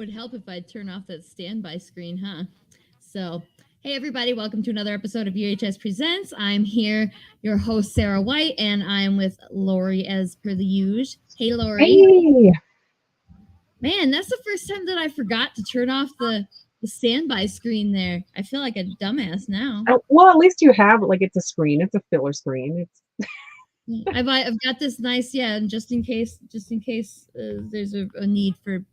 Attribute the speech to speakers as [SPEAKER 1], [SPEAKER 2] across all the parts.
[SPEAKER 1] Would help if I'd turn off that standby screen, huh? So, hey everybody, welcome to another episode of UHS Presents. I'm here, your host Sarah White, and I'm with Lori as per the usual. Hey Lori.
[SPEAKER 2] Hey.
[SPEAKER 1] Man, that's the first time that I forgot to turn off the standby screen there. I feel like a dumbass now.
[SPEAKER 2] Well, at least you have it's a screen. It's a filler screen.
[SPEAKER 1] I've got this nice, and just in case there's a need for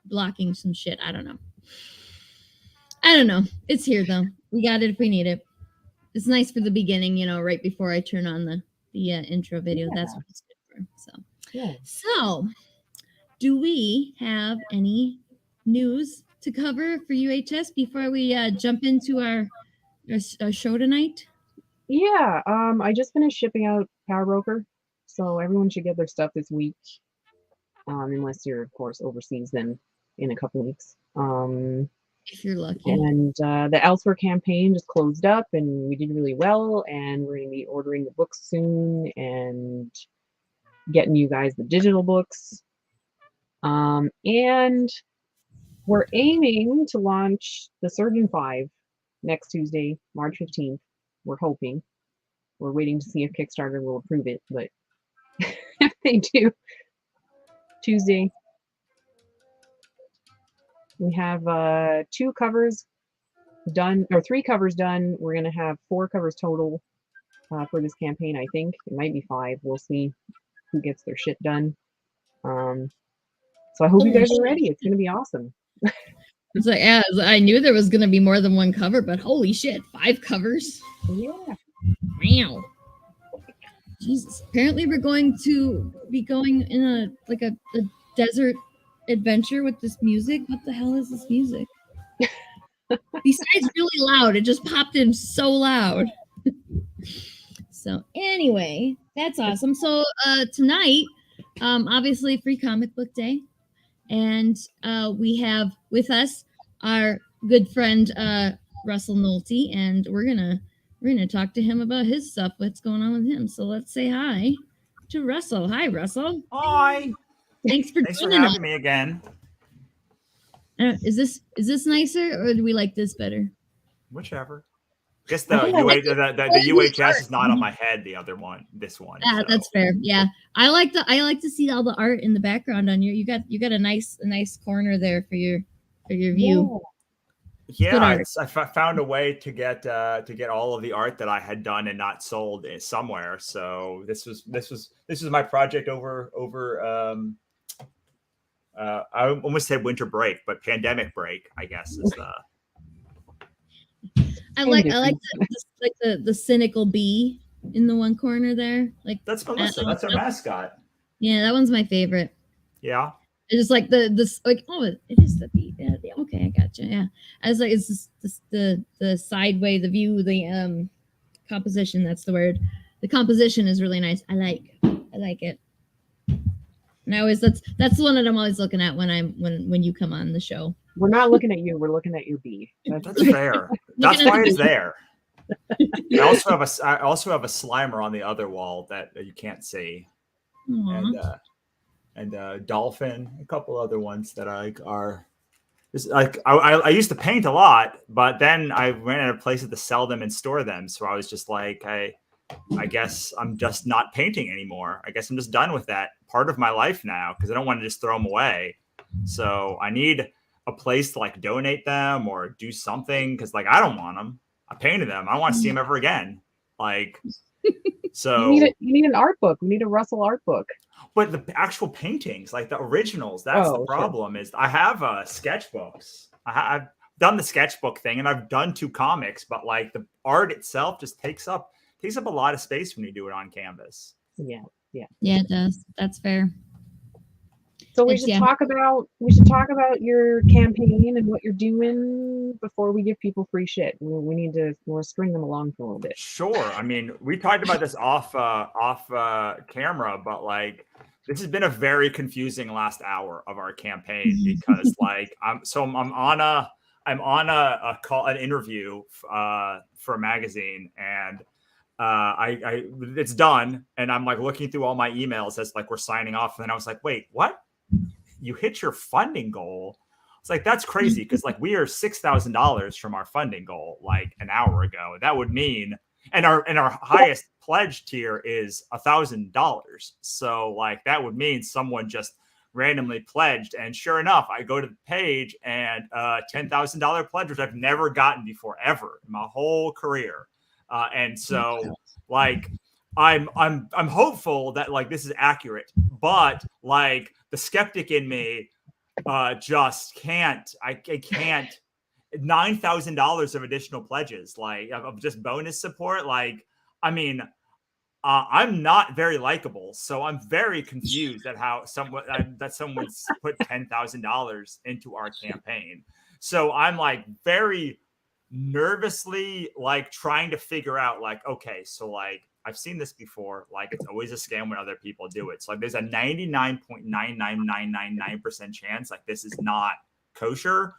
[SPEAKER 1] blocking some shit. I don't know. It's here though. We got it if we need it. It's nice for the beginning, right before I turn on the intro video. Yeah. That's what it's good for. So, do we have any news to cover for UHS before we jump into our show tonight?
[SPEAKER 2] Yeah, I just finished shipping out Power Broker, so everyone should get their stuff this week, unless you're, of course, overseas then in a couple weeks.
[SPEAKER 1] If you're lucky.
[SPEAKER 2] And the Elsewhere campaign just closed up, and we did really well, and we're going to be ordering the books soon and getting you guys the digital books. And we're aiming to launch the Surgeon 5 next Tuesday, March 15th. We're hoping. We're waiting to see if Kickstarter will approve it, but if they do, Tuesday. We have 2 covers done, or 3 covers done. We're going to have 4 covers total for this campaign, I think. It might be 5. We'll see who gets their shit done. So I hope you guys are ready. It's going to be awesome.
[SPEAKER 1] It's like, yeah, I knew there was going to be more than one cover, but holy shit, 5 covers.
[SPEAKER 2] Yeah.
[SPEAKER 1] Wow. Jesus. Apparently we're going to be going in a desert adventure with this music. What the hell is this music? Besides really loud, it just popped in so loud. So anyway, that's awesome. So tonight, obviously Free Comic Book Day. And we have with us our good friend Russell Nohelty, and we're gonna talk to him about his stuff. What's going on with him? So let's say hi to Russell. Hi, Russell.
[SPEAKER 3] Hi.
[SPEAKER 1] Thanks for
[SPEAKER 3] having me again.
[SPEAKER 1] Is this nicer, or do we like this better?
[SPEAKER 3] Whichever. I guess the UHS is not on my head. The other one, this one.
[SPEAKER 1] Yeah, so. That's fair. Yeah, I like to see all the art in the background on you got a nice corner there for your view.
[SPEAKER 3] Yeah, I found a way to get all of the art that I had done and not sold somewhere. So this was my project over I almost said winter break, but pandemic break, I guess is the.
[SPEAKER 1] I like the cynical bee in the one corner there. Like
[SPEAKER 3] that's Melissa. That's our mascot.
[SPEAKER 1] Yeah, that one's my favorite.
[SPEAKER 3] Yeah.
[SPEAKER 1] It's just like it is the bee. Yeah, okay, I gotcha. Yeah, I was like, it's just the sideway, the view, the composition. That's the word. The composition is really nice. I like it. And I always that's the one that I'm always looking at when you come on the show.
[SPEAKER 2] We're not looking at you. We're looking at your bee.
[SPEAKER 3] That's fair. That's why it's there. I also have a Slimer on the other wall that you can't see, and Dolphin, a couple other ones that are. I used to paint a lot, but then I ran out of places to sell them and store them. So I was just like, I guess I'm just not painting anymore. I guess I'm just done with that part of my life now because I don't want to just throw them away. So I need a place to donate them or do something because I don't want them. I painted them. I don't want to see them ever again. So
[SPEAKER 2] you need an art book. We need a Russell art book.
[SPEAKER 3] But the actual paintings, the originals, that's the problem. Sure. Is I have sketchbooks. I've done the sketchbook thing, and I've done 2 comics. But the art itself just takes up a lot of space when you do it on canvas.
[SPEAKER 2] Yeah,
[SPEAKER 1] it does. That's fair.
[SPEAKER 2] So we should talk about your campaign and what you're doing before we give people free shit. We need to string them along for a little bit.
[SPEAKER 3] Sure. I mean, we talked about this off camera, but this has been a very confusing last hour of our campaign because I'm on a call, an interview for a magazine, and I it's done, and I'm looking through all my emails as we're signing off, and then I was like, wait, what? You hit your funding goal? It's like, that's crazy, because like we are $6,000 from our funding goal like an hour ago. That would mean, and our highest pledge tier is $1,000. So like that would mean someone just randomly pledged, and sure enough, I go to the page and $10,000 pledge, which I've never gotten before ever in my whole career. And so like I'm hopeful that like this is accurate, but like the skeptic in me just can't. I can't. $9,000 of additional pledges, like of just bonus support. Like, I mean, I'm not very likable, so I'm very confused at how someone's put $10,000 into our campaign. So I'm like very nervously like trying to figure out like, okay, so like I've seen this before. Like it's always a scam when other people do it. So like there's a 99.99999% chance like this is not kosher.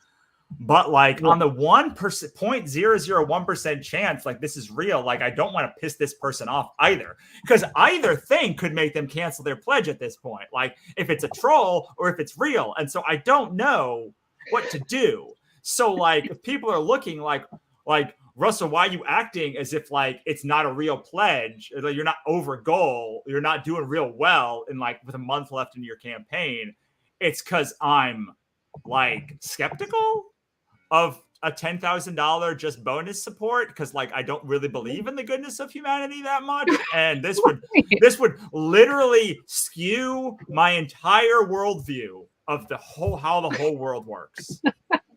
[SPEAKER 3] But like on the 0.001% chance, like this is real. Like I don't want to piss this person off either, because either thing could make them cancel their pledge at this point. Like if it's a troll or if it's real, and so I don't know what to do. So like if people are looking like Russell, why are you acting as if like it's not a real pledge? Like you're not over goal, you're not doing real well, and like with a month left in your campaign, it's because I'm like skeptical of a $10,000 just bonus support, because like I don't really believe in the goodness of humanity that much, and this would literally skew my entire worldview of how the whole world works.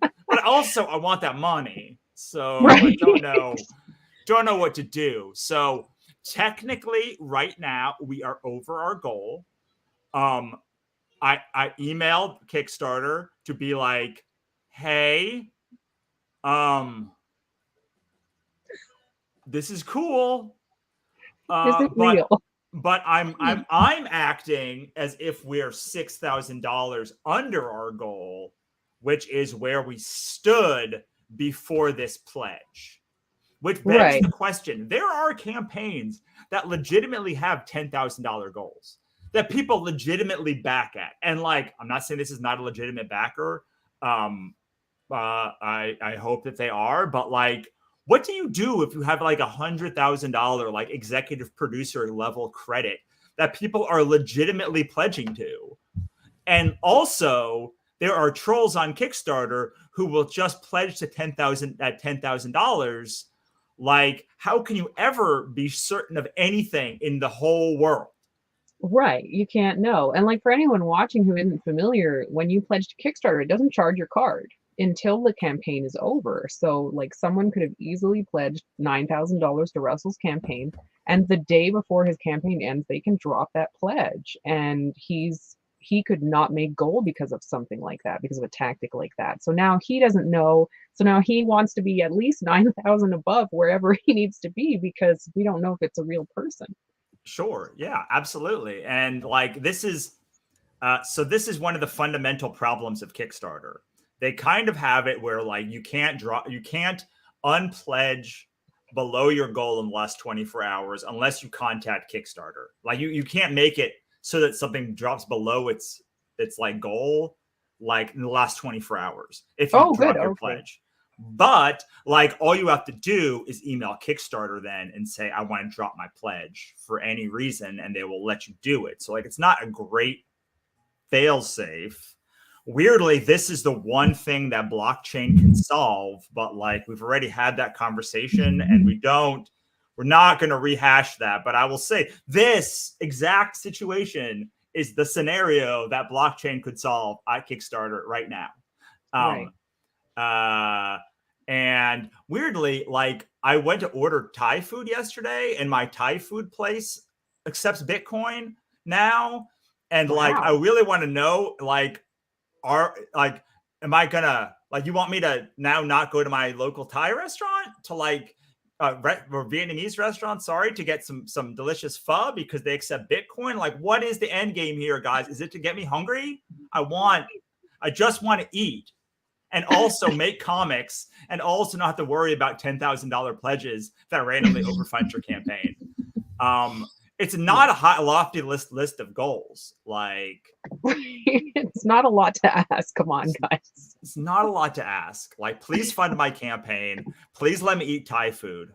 [SPEAKER 3] But also I want that money, so I don't know what to do. So technically right now we are over our goal. I emailed Kickstarter to be like, hey, this is cool.
[SPEAKER 2] Is it real?
[SPEAKER 3] But I'm acting as if we're $6,000 under our goal, which is where we stood before this pledge. Which begs the question: there are campaigns that legitimately have $10,000 goals that people legitimately back at, and like I'm not saying this is not a legitimate backer. I hope that they are, but like, what do you do if you have like $100,000 like executive producer level credit that people are legitimately pledging to? And also, there are trolls on Kickstarter who will just pledge to $10,000. Like, how can you ever be certain of anything in the whole world?
[SPEAKER 2] Right. You can't know. And like for anyone watching who isn't familiar, when you pledge to Kickstarter, it doesn't charge your card until the campaign is over. So like someone could have easily pledged $9,000 to Russell's campaign, and the day before his campaign ends, they can drop that pledge, and he could not make goal because of something like that, because of a tactic like that. So now he doesn't know. So now he wants to be at least 9,000 above wherever he needs to be, because we don't know if it's a real person.
[SPEAKER 3] Sure. Yeah, absolutely. And like, this is one of the fundamental problems of Kickstarter. They kind of have it where like you can't unpledge below your goal in the last 24 hours unless you contact Kickstarter. Like you can't make it so that something drops below its like goal like in the last 24 hours if you drop your pledge. But like all you have to do is email Kickstarter then and say, I want to drop my pledge for any reason, and they will let you do it. So like it's not a great fail safe. Weirdly, this is the one thing that blockchain can solve, but like we've already had that conversation, and we're not going to rehash that. But I will say this exact situation is the scenario that blockchain could solve at Kickstarter right now. And weirdly, like I went to order Thai food yesterday, and my Thai food place accepts Bitcoin now. And like, I really want to know, like, am I gonna, like, you want me to now not go to my local Thai restaurant to like, or Vietnamese restaurant, to get some delicious pho because they accept Bitcoin? Like, what is the end game here, guys? Is it to get me hungry? I just want to eat and also make comics and also not have to worry about $10,000 pledges that randomly overfund your campaign. it's not a high lofty list of goals. Like
[SPEAKER 2] It's not a lot to ask. Come on, guys.
[SPEAKER 3] it's not a lot to ask. Like, please fund my campaign. Please let me eat Thai food,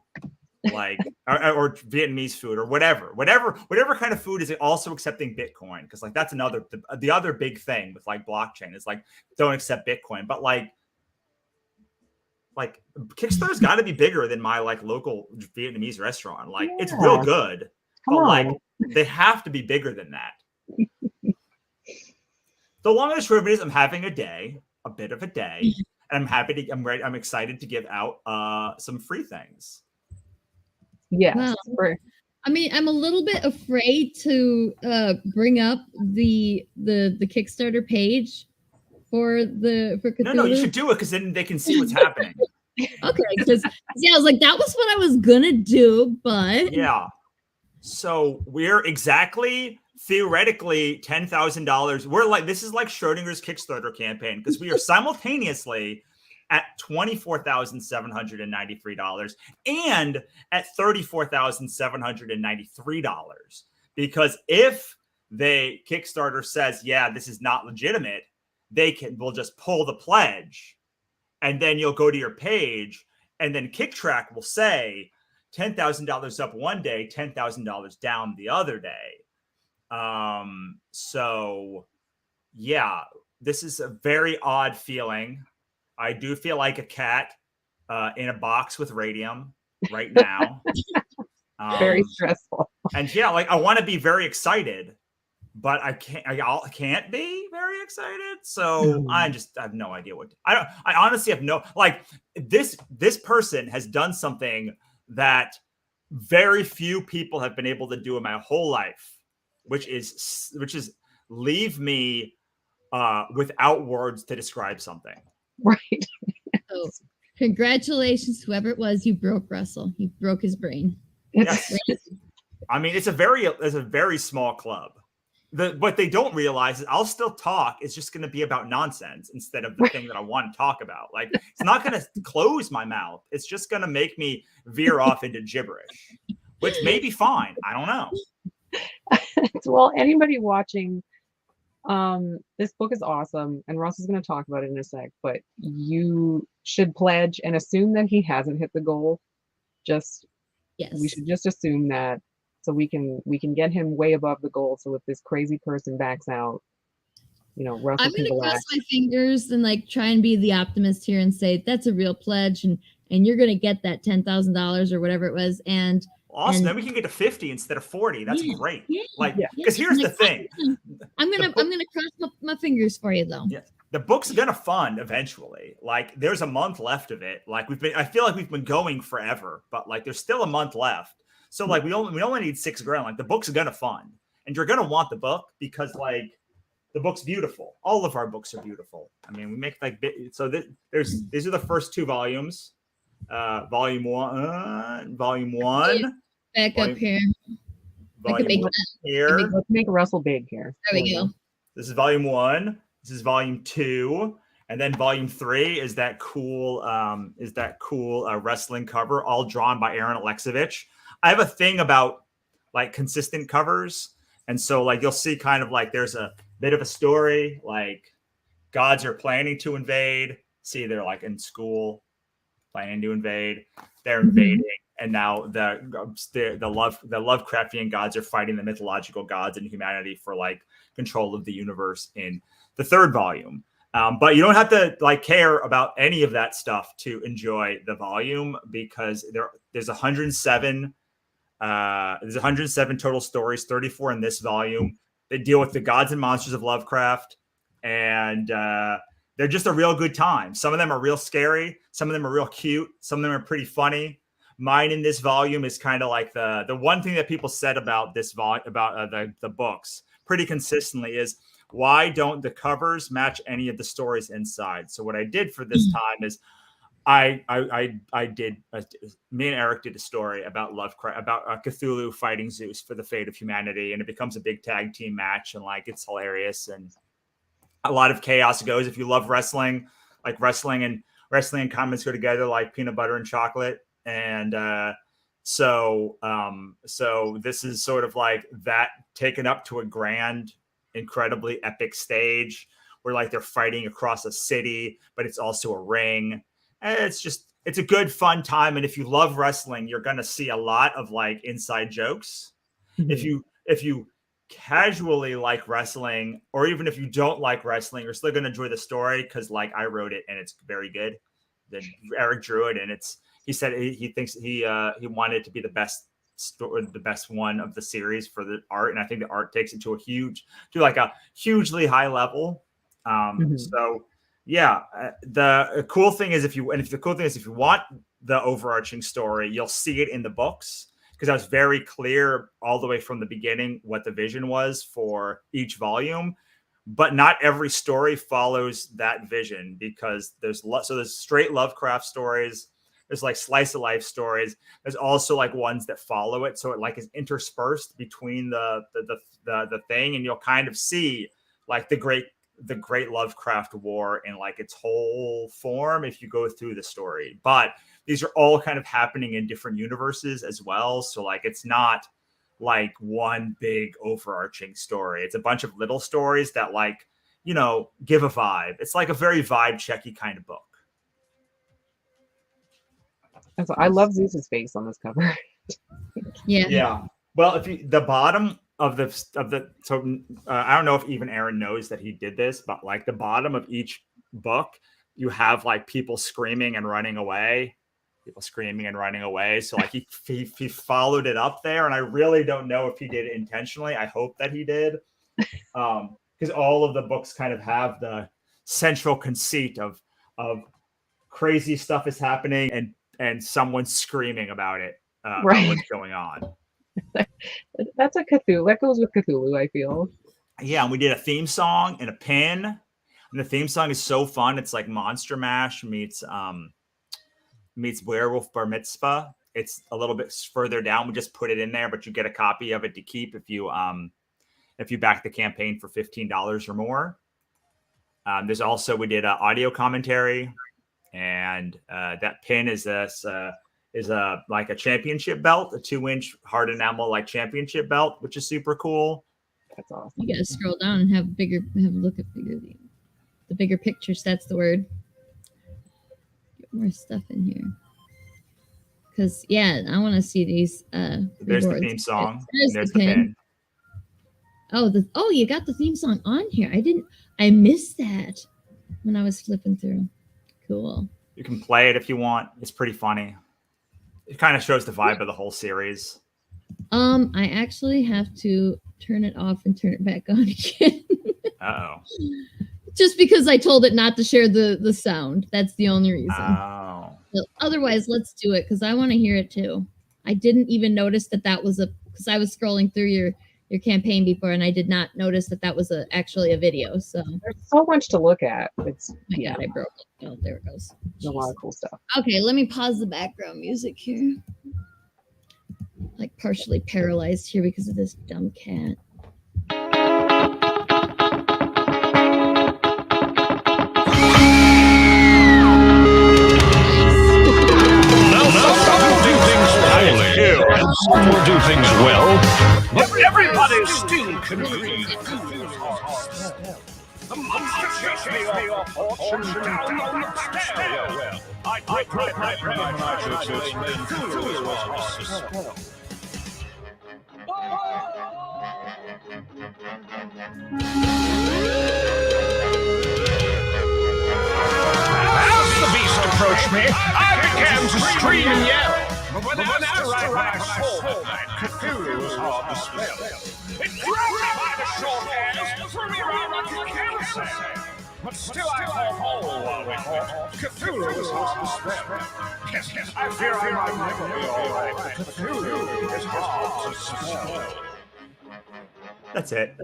[SPEAKER 3] like or Vietnamese food or whatever kind of food is also accepting Bitcoin, because like that's another the other big thing with like blockchain is like don't accept Bitcoin, but like Kickstarter's got to be bigger than my like local Vietnamese restaurant. Like it's real good,
[SPEAKER 2] Come
[SPEAKER 3] but
[SPEAKER 2] on.
[SPEAKER 3] like they have to be bigger than that. The long and short of it is I'm having a bit of a day, and I'm excited to give out some free things.
[SPEAKER 2] Yes.
[SPEAKER 1] Wow. I mean, I'm a little bit afraid to bring up the Kickstarter page for Cthulhu.
[SPEAKER 3] No, you should do it, because then they can see what's happening.
[SPEAKER 1] Okay, because I was like, that was what I was gonna do, but
[SPEAKER 3] yeah. So we're exactly theoretically $10,000. We're like, this is like Schrodinger's Kickstarter campaign, because we are simultaneously at $24,793 and at $34,793. Because if Kickstarter says, yeah, this is not legitimate, will just pull the pledge, and then you'll go to your page, and then KickTrack will say $10,000 up one day, $10,000 down the other day. So yeah, this is a very odd feeling. I do feel like a cat in a box with radium right now.
[SPEAKER 2] Very stressful.
[SPEAKER 3] And yeah, like I want to be very excited, but I can't be very excited. So I have no idea I honestly have no, like this person has done something that very few people have been able to do in my whole life, which is leave me without words to describe something.
[SPEAKER 2] Right.
[SPEAKER 1] So, congratulations, whoever it was. You broke Russell. You broke his brain.
[SPEAKER 3] Yes. I mean, it's a very small club. What they don't realize is I'll still talk. It's just going to be about nonsense instead of the thing that I want to talk about. Like, it's not going to close my mouth. It's just going to make me veer off into gibberish, which may be fine. I don't know.
[SPEAKER 2] Well, anybody watching, this book is awesome, and Ross is going to talk about it in a sec, but you should pledge and assume that he hasn't hit the goal. We should just assume that, so we can get him way above the goal. So if this crazy person backs out, Russell
[SPEAKER 1] I'm gonna cross my fingers and like try and be the optimist here and say that's a real pledge, and you're gonna get that $10,000 or whatever it was, and
[SPEAKER 3] awesome. Then we can get to 50 instead of 40. That's great. Yeah. Because here's the thing.
[SPEAKER 1] I'm gonna cross my fingers for you though.
[SPEAKER 3] Yeah. The book's gonna fund eventually. Like there's a month left of it. Like I feel like we've been going forever, but like there's still a month left. So like we only need $6,000. Like the book's gonna fund, and you're gonna want the book because like the book's beautiful. All of our books are beautiful. I mean, we make like these are the first two volumes. Volume one.
[SPEAKER 1] Back up here.
[SPEAKER 2] Let's make Russell big here.
[SPEAKER 1] There we go.
[SPEAKER 3] This is volume 1. This is volume 2, and then volume 3 is that cool wrestling cover, all drawn by Aaron Alexovich. I have a thing about like consistent covers, and so like you'll see kind of like there's a bit of a story, like gods are planning to invade. See, they're like in school, planning to invade. They're invading. And now the Lovecraftian gods are fighting the mythological gods and humanity for like control of the universe in the 3rd volume. But you don't have to like care about any of that stuff to enjoy the volume, because there's 107 total stories, 34 in this volume. They deal with the gods and monsters of Lovecraft, and they're just a real good time. Some of them are real scary, some of them are real cute, some of them are pretty funny. Mine in this volume is kind of like the one thing that people said about this the books pretty consistently is, why don't the covers match any of the stories inside? So what I did for this time is me and Eric did a story about Lovecraft, about Cthulhu fighting Zeus for the fate of humanity, and it becomes a big tag team match, and like it's hilarious and a lot of chaos goes. If you love wrestling, like wrestling and comics go together like peanut butter and chocolate. And So so this is sort of like that taken up to a grand, incredibly epic stage where like they're fighting across a city, but it's also a ring. And it's a good fun time. And if you love wrestling, you're gonna see a lot of like inside jokes. If you casually like wrestling, or even if you don't like wrestling, you're still gonna enjoy the story because like I wrote it and it's very good. Then Eric drew it, and he said he thinks he wanted it to be the best one of the series for the art, and I think the art takes it to a hugely high level. So yeah, the cool thing is if you want the overarching story, you'll see it in the books, because I was very clear all the way from the beginning what the vision was for each volume. But not every story follows that vision, because there's straight Lovecraft stories. There's like slice of life stories. There's also like ones that follow it, so it like is interspersed between the thing, and you'll kind of see like the great Lovecraft war in like its whole form if you go through the story. But these are all kind of happening in different universes as well, so like it's not like one big overarching story. It's a bunch of little stories that like, you know, give a vibe. It's like a very vibe checky kind of book.
[SPEAKER 2] I love Zeus's face on this cover.
[SPEAKER 1] Yeah.
[SPEAKER 3] Well, the bottom of the I don't know if even Aaron knows that he did this, but like the bottom of each book, you have like people screaming and running away. So like he followed it up there, and I really don't know if he did it intentionally. I hope that he did, because all of the books kind of have the central conceit of crazy stuff is happening and someone's screaming about it, about what's going on.
[SPEAKER 2] That's a Cthulhu. That goes with Cthulhu, I feel.
[SPEAKER 3] Yeah, and we did a theme song and a pin, and the theme song is so fun. It's like Monster Mash meets Werewolf Bar Mitzvah. It's a little bit further down. We just put it in there, but you get a copy of it to keep if you back the campaign for $15 or more. There's also, we did audio commentary, and that pin is like a championship belt, a 2-inch hard enamel like championship belt, which is super cool.
[SPEAKER 2] That's awesome.
[SPEAKER 1] You gotta scroll down and have a look at the bigger pictures. That's the word. More stuff in here, because I want to see these.
[SPEAKER 3] There's the theme song. There's the
[SPEAKER 1] pin. Oh, you got the theme song on here. I missed that when I was flipping through. Cool.
[SPEAKER 3] You can play it if you want. It's pretty funny. It kind of shows the vibe of the whole series.
[SPEAKER 1] I actually have to turn it off and turn it back on again.
[SPEAKER 3] Uh-oh.
[SPEAKER 1] Just because I told it not to share the sound. That's the only reason.
[SPEAKER 3] Oh.
[SPEAKER 1] But otherwise, let's do it, because I want to hear it too. I didn't even notice that was because I was scrolling through your campaign before, and I did not notice that was actually a video. So
[SPEAKER 2] there's so much to look at. It's
[SPEAKER 1] God, I broke it. Oh, there it goes.
[SPEAKER 2] A lot of cool stuff.
[SPEAKER 1] Okay, let me pause the background music here. Like partially paralyzed here because of this dumb cat.
[SPEAKER 4] Some will do things well, but everybody still can agree. The monster chased me off fortune down on the stairwell. I tried my best to explain Cthulhu was hard to spell. As the beast approached me, I began to scream and yell. But when I saw that Cthulhu was hard to spell, it grabbed me by the short hairs and threw me around like a carousel. But still I caught hold while we fought. Cthulhu was hard to spell. Yes, I fear I might never be all right. Cthulhu is hard to spell.
[SPEAKER 3] That's it.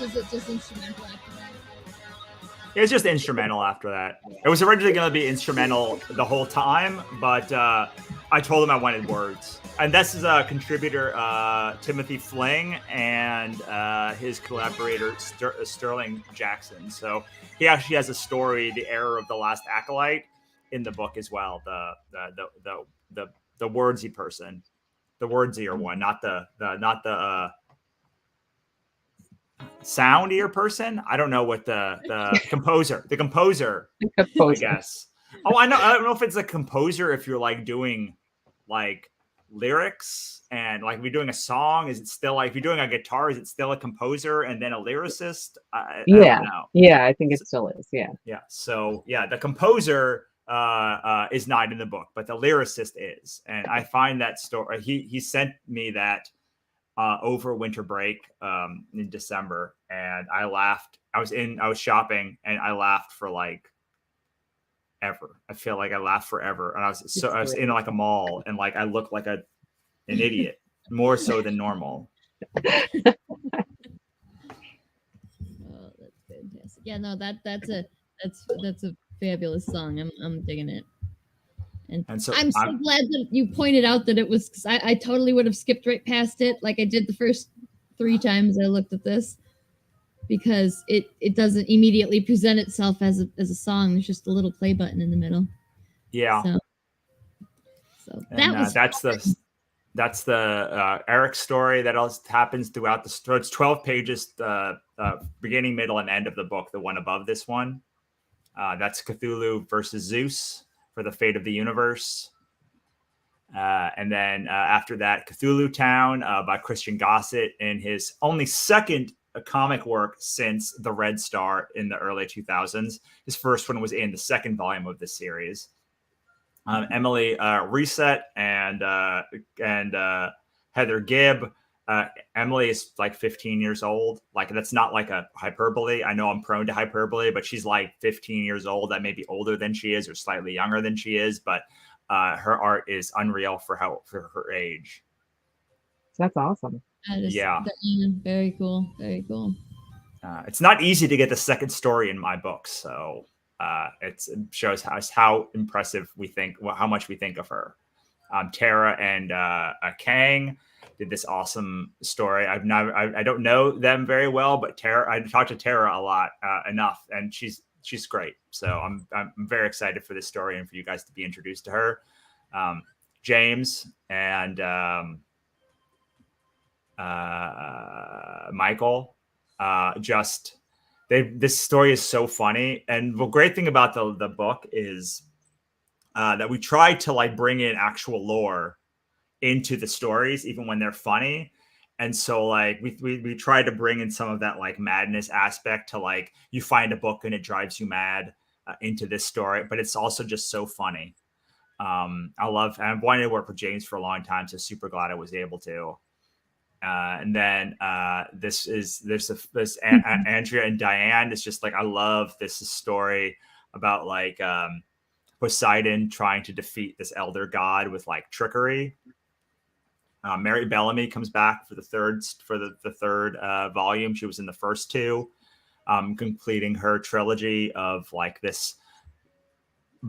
[SPEAKER 1] Is it just instrumental after that?
[SPEAKER 3] It's just instrumental after that. It was originally going to be instrumental the whole time, but I I told him I wanted words. And this is a contributor, Timothy Fling, and his collaborator, Sterling Jackson. So he actually has a story, The Error of the Last Acolyte, in the book as well. The wordsy person, the wordsier one, not the soundier person. I don't know what the composer, I guess. Oh, I know. I don't know if it's a composer. If you're like doing like lyrics and like if you're doing a song, is it still like if you're doing a guitar, is it still a composer and then a lyricist? I don't know.
[SPEAKER 2] Yeah, I think it still is. Yeah.
[SPEAKER 3] Yeah. So yeah, the composer is not in the book, but the lyricist is. And I find that story. He sent me that over winter break in December, and I laughed. I was shopping and I laughed for like ever. I feel like I laughed forever, and I was in like a mall, and like I looked like an idiot, more so than normal.
[SPEAKER 1] Oh, that's fantastic. Yeah, no, that's a fabulous song. I'm digging it. And so I'm so glad that you pointed out that it was, because I totally would have skipped right past it, like I did the first 3 times I looked at this, because it doesn't immediately present itself as a song. There's just a little play button in the middle.
[SPEAKER 3] Yeah.
[SPEAKER 1] So
[SPEAKER 3] and, that's the Eric story that else happens throughout the story. It's 12 pages, beginning, middle, and end of the book. The one above this one, that's Cthulhu versus Zeus for the fate of the universe. And then after that, Cthulhu Town by Christian Gossett, in his only second comic work since The Red Star in the early 2000s. His first one was in the second volume of the series. Emily Reset and Heather Gibb. Emily is like 15 years old. Like, that's not like a hyperbole. I know I'm prone to hyperbole, but she's like 15 years old. That may be older than she is or slightly younger than she is, but her art is unreal for her age.
[SPEAKER 2] That's awesome.
[SPEAKER 3] Yeah.
[SPEAKER 1] Very cool. Very cool.
[SPEAKER 3] It's not easy to get the second story in my book, so it shows how impressive how much we think of her. Tara and Kang did this awesome story. I don't know them very well, but I talked to Tara a lot enough, and she's great. So I'm very excited for this story and for you guys to be introduced to her. James and Michael, this story is so funny. And the great thing about the book is that we try to like bring in actual lore into the stories, even when they're funny. And so like we try to bring in some of that like madness aspect to like, you find a book and it drives you mad into this story, but it's also just so funny. I've wanted to work with James for a long time, so super glad I was able to. And then this Andrea and Diane is just like, I love this story about like Poseidon trying to defeat this elder god with like trickery. Mary Bellamy comes back for the third volume. She was in the first 2, completing her trilogy of like this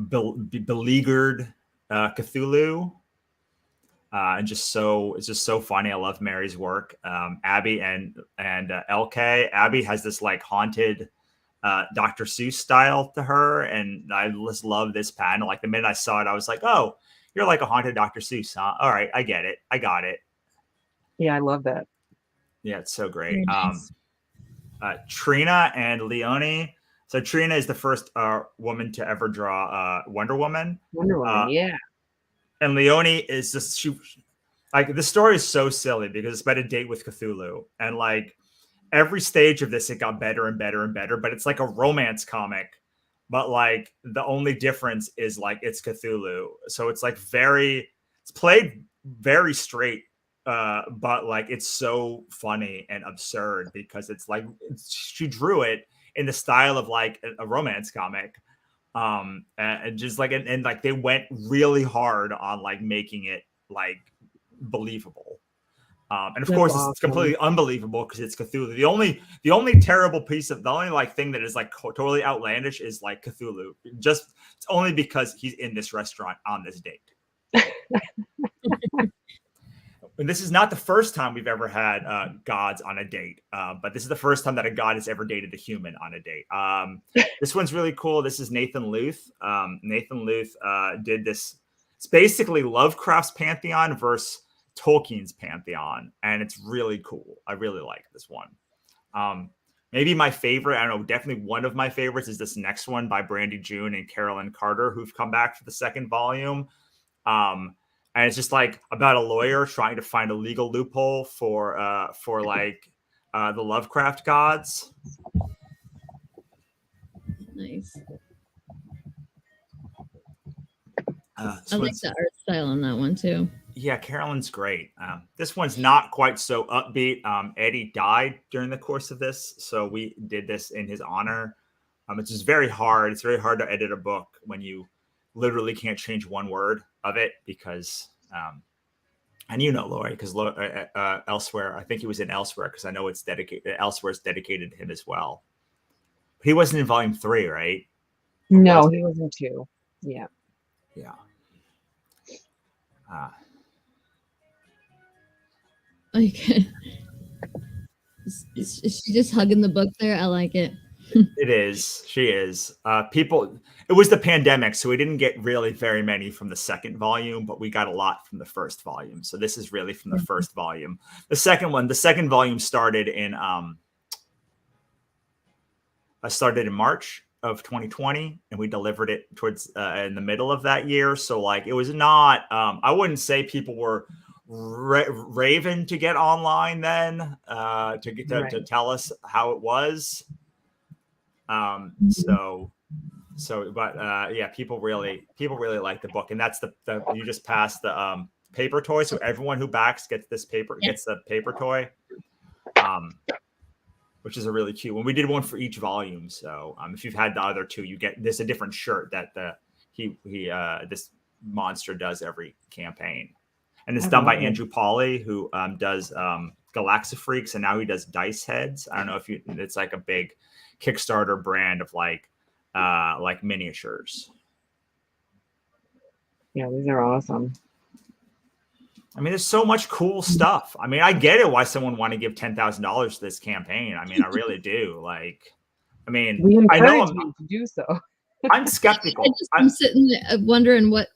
[SPEAKER 3] beleaguered Cthulhu. And it's just so funny. I love Mary's work. Abby and LK. Abby has this like haunted Dr. Seuss style to her, and I just love this panel. Like the minute I saw it, I was like, "Oh, you're like a haunted Dr. Seuss, huh? All right, I get it. I got it."
[SPEAKER 2] Yeah, I love that.
[SPEAKER 3] Yeah, it's so great.
[SPEAKER 1] Nice.
[SPEAKER 3] Trina and Leonie. So Trina is the first woman to ever draw Wonder Woman.
[SPEAKER 2] Wonder Woman, yeah.
[SPEAKER 3] And Leonie is just like, the story is so silly because it's about a date with Cthulhu, and like every stage of this, it got better and better and better. But it's like a romance comic, but like the only difference is like it's Cthulhu, so it's like it's played very straight, but like it's so funny and absurd because it's like she drew it in the style of like a romance comic. And just like, and like they went really hard on like making it like believable. And of course it's completely unbelievable because it's Cthulhu. The only terrible like thing that is like totally outlandish is like Cthulhu. It's only because he's in this restaurant on this date. And this is not the first time we've ever had gods on a date, but this is the first time that a god has ever dated a human on a date. This one's really cool. This is Nathan Luth. Nathan Luth did this. It's basically Lovecraft's pantheon versus Tolkien's pantheon, and it's really cool. I really like this one. Maybe my favorite, I don't know, definitely one of my favorites is this next one by Brandy June and Carolyn Carter, who've come back for the second volume. And it's just like about a lawyer trying to find a legal loophole for like the Lovecraft gods.
[SPEAKER 1] Nice.
[SPEAKER 3] I
[SPEAKER 1] like the art style on that one too.
[SPEAKER 3] Yeah, Carolyn's great. This one's not quite so upbeat. Eddie died during the course of this, so we did this in his honor. It's just very hard. It's very hard to edit a book when you literally can't change one word of it because, and you know, Lori, because Elsewhere, I think he was in Elsewhere because I know it's dedicated. Elsewhere is dedicated to him as well. He wasn't in volume 3, right?
[SPEAKER 2] No, he was in 2. Yeah.
[SPEAKER 3] Yeah.
[SPEAKER 1] Like, is she just hugging the book there? I like it.
[SPEAKER 3] It is. She is. People. It was the pandemic, so we didn't get really very many from the second volume, but we got a lot from the first volume. So this is really from the first volume. The second volume started in March of 2020, and we delivered it towards in the middle of that year. So like, it was not. I wouldn't say people were raving to get online then to tell us how it was. Yeah, people really like the book, and that's the you just passed the paper toy, so everyone who backs gets the paper toy, which is a really cute one. We did one for each volume, so if you've had the other two, you get this a different shirt that this monster does every campaign, and it's done by Andrew Pauly, who does Galaxifreaks, and now he does Dice Heads. I don't know if it's like a big Kickstarter brand of like miniatures.
[SPEAKER 2] Yeah, these are awesome.
[SPEAKER 3] I mean, there's so much cool stuff. I mean, I get it why someone want to give $10,000 to this campaign. I mean, I really do. Like, I mean,
[SPEAKER 2] we
[SPEAKER 3] I know
[SPEAKER 2] encourage you to do so.
[SPEAKER 3] I'm skeptical.
[SPEAKER 1] I'm sitting there wondering what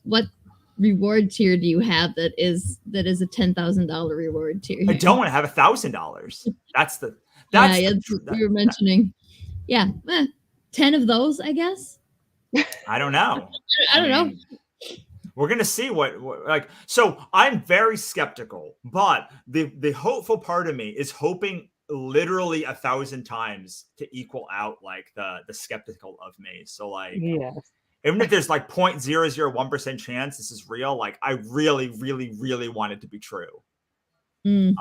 [SPEAKER 1] reward tier do you have that is a $10,000 reward tier?
[SPEAKER 3] I don't want to have $1,000. That's
[SPEAKER 1] we were mentioning. Yeah, 10 of those, I guess.
[SPEAKER 3] I don't know.
[SPEAKER 1] I don't know.
[SPEAKER 3] We're gonna see what like. So I'm very skeptical, but the hopeful part of me is hoping literally 1,000 times to equal out like the skeptical of me. So like,
[SPEAKER 2] yes.
[SPEAKER 3] Even if there's like 0.001% chance this is real, like I really, really, really want it to be true. You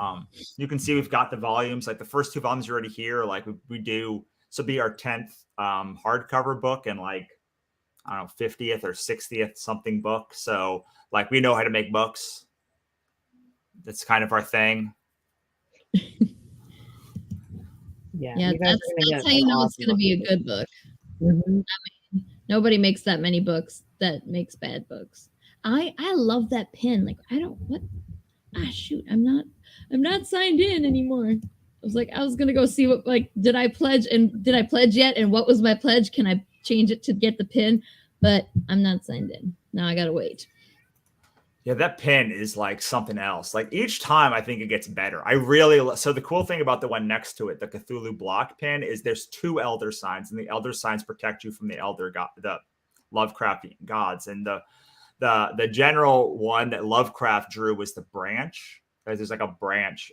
[SPEAKER 3] can see we've got the volumes. Like the first 2 volumes are already here. Like we do. So be our 10th hardcover book and like, I don't know, 50th or 60th something book. So like we know how to make books. That's kind of our thing.
[SPEAKER 1] Yeah, that's how you know it's going to be a good book.
[SPEAKER 2] Mm-hmm.
[SPEAKER 1] I mean, nobody makes that many books that makes bad books. I love that pin. Like shoot, I'm not signed in anymore. I was gonna go see what, like, did I pledge yet? And what was my pledge? Can I change it to get the pin? But I'm not signed in. Now I gotta wait.
[SPEAKER 3] Yeah, that pin is like something else. Like each time I think it gets better. So the cool thing about the one next to it, the Cthulhu block pin, is there's 2 elder signs, and the elder signs protect you from the the Lovecraftian gods. And the general one that Lovecraft drew was the branch. There's like a branch.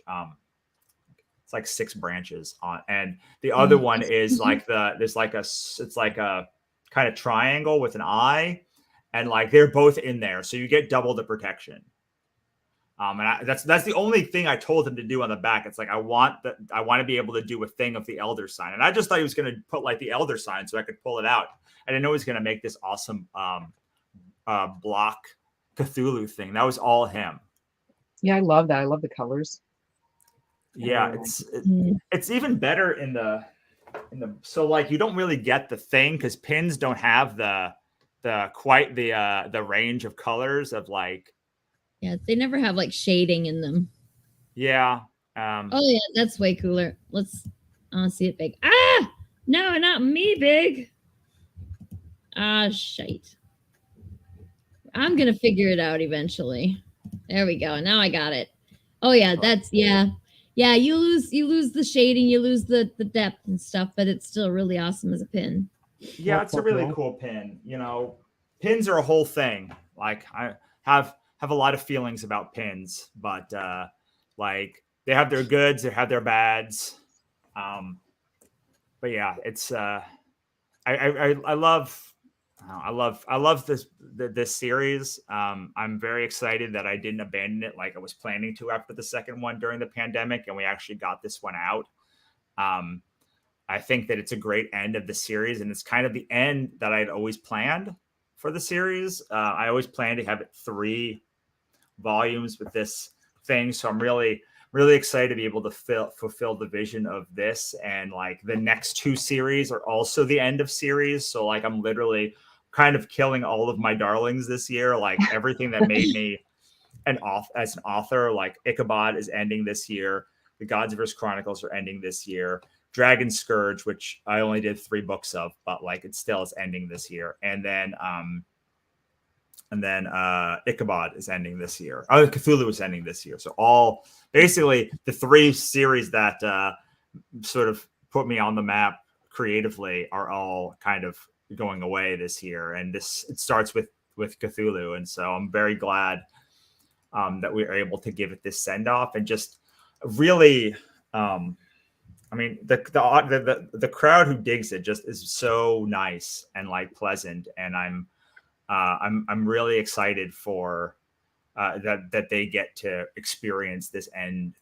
[SPEAKER 3] It's like 6 branches on, and the other one is like it's like a kind of triangle with an eye, and like they're both in there, so you get double the protection. And that's the only thing I told him to do on the back. It's like I want to be able to do a thing of the elder sign, and I just thought he was going to put like the elder sign so I could pull it out. I didn't know he was going to make this awesome block Cthulhu thing. That was all him.
[SPEAKER 2] Yeah, I love that. I love the colors.
[SPEAKER 3] Yeah, it's even better in the so like you don't really get the thing because pins don't have the range of colors of like
[SPEAKER 1] Yeah, they never have like shading in them.
[SPEAKER 3] Yeah.
[SPEAKER 1] Oh yeah, that's way cooler. Let's see it big. Ah, no, not me big. Ah, shite. I'm gonna figure it out eventually. There we go. Now I got it. Oh yeah, that's yeah. Yeah, you lose the shading, you lose the depth and stuff, but it's still really awesome as a pin.
[SPEAKER 3] Yeah, it's a really cool pin. You know, pins are a whole thing. Like I have a lot of feelings about pins, but like they have their goods, they have their bads. But yeah, it's I love I love this series. I'm very excited that I didn't abandon it like I was planning to after the second one during the pandemic, and we actually got this one out. Um, I think that it's a great end of the series, and it's kind of the end that I'd always planned for the series. I always planned to have it 3 volumes with this thing, so I'm really excited to be able to fulfill the vision of this. And like the next 2 series are also the end of series, so like I'm literally kind of killing all of my darlings this year. Like everything that made me as an author, like Ichabod is ending this year, the Godsverse Chronicles are ending this year, Dragon Scourge, which I only did 3 books of, but like it still is ending this year, and then Ichabod is ending this year. Cthulhu is ending this year. So all basically the 3 series that sort of put me on the map creatively are all kind of going away this year. And it starts with Cthulhu. And so I'm very glad that we were able to give it this send off, and just really, I mean, the crowd who digs it just is so nice and like pleasant. And I'm really excited for that they get to experience this end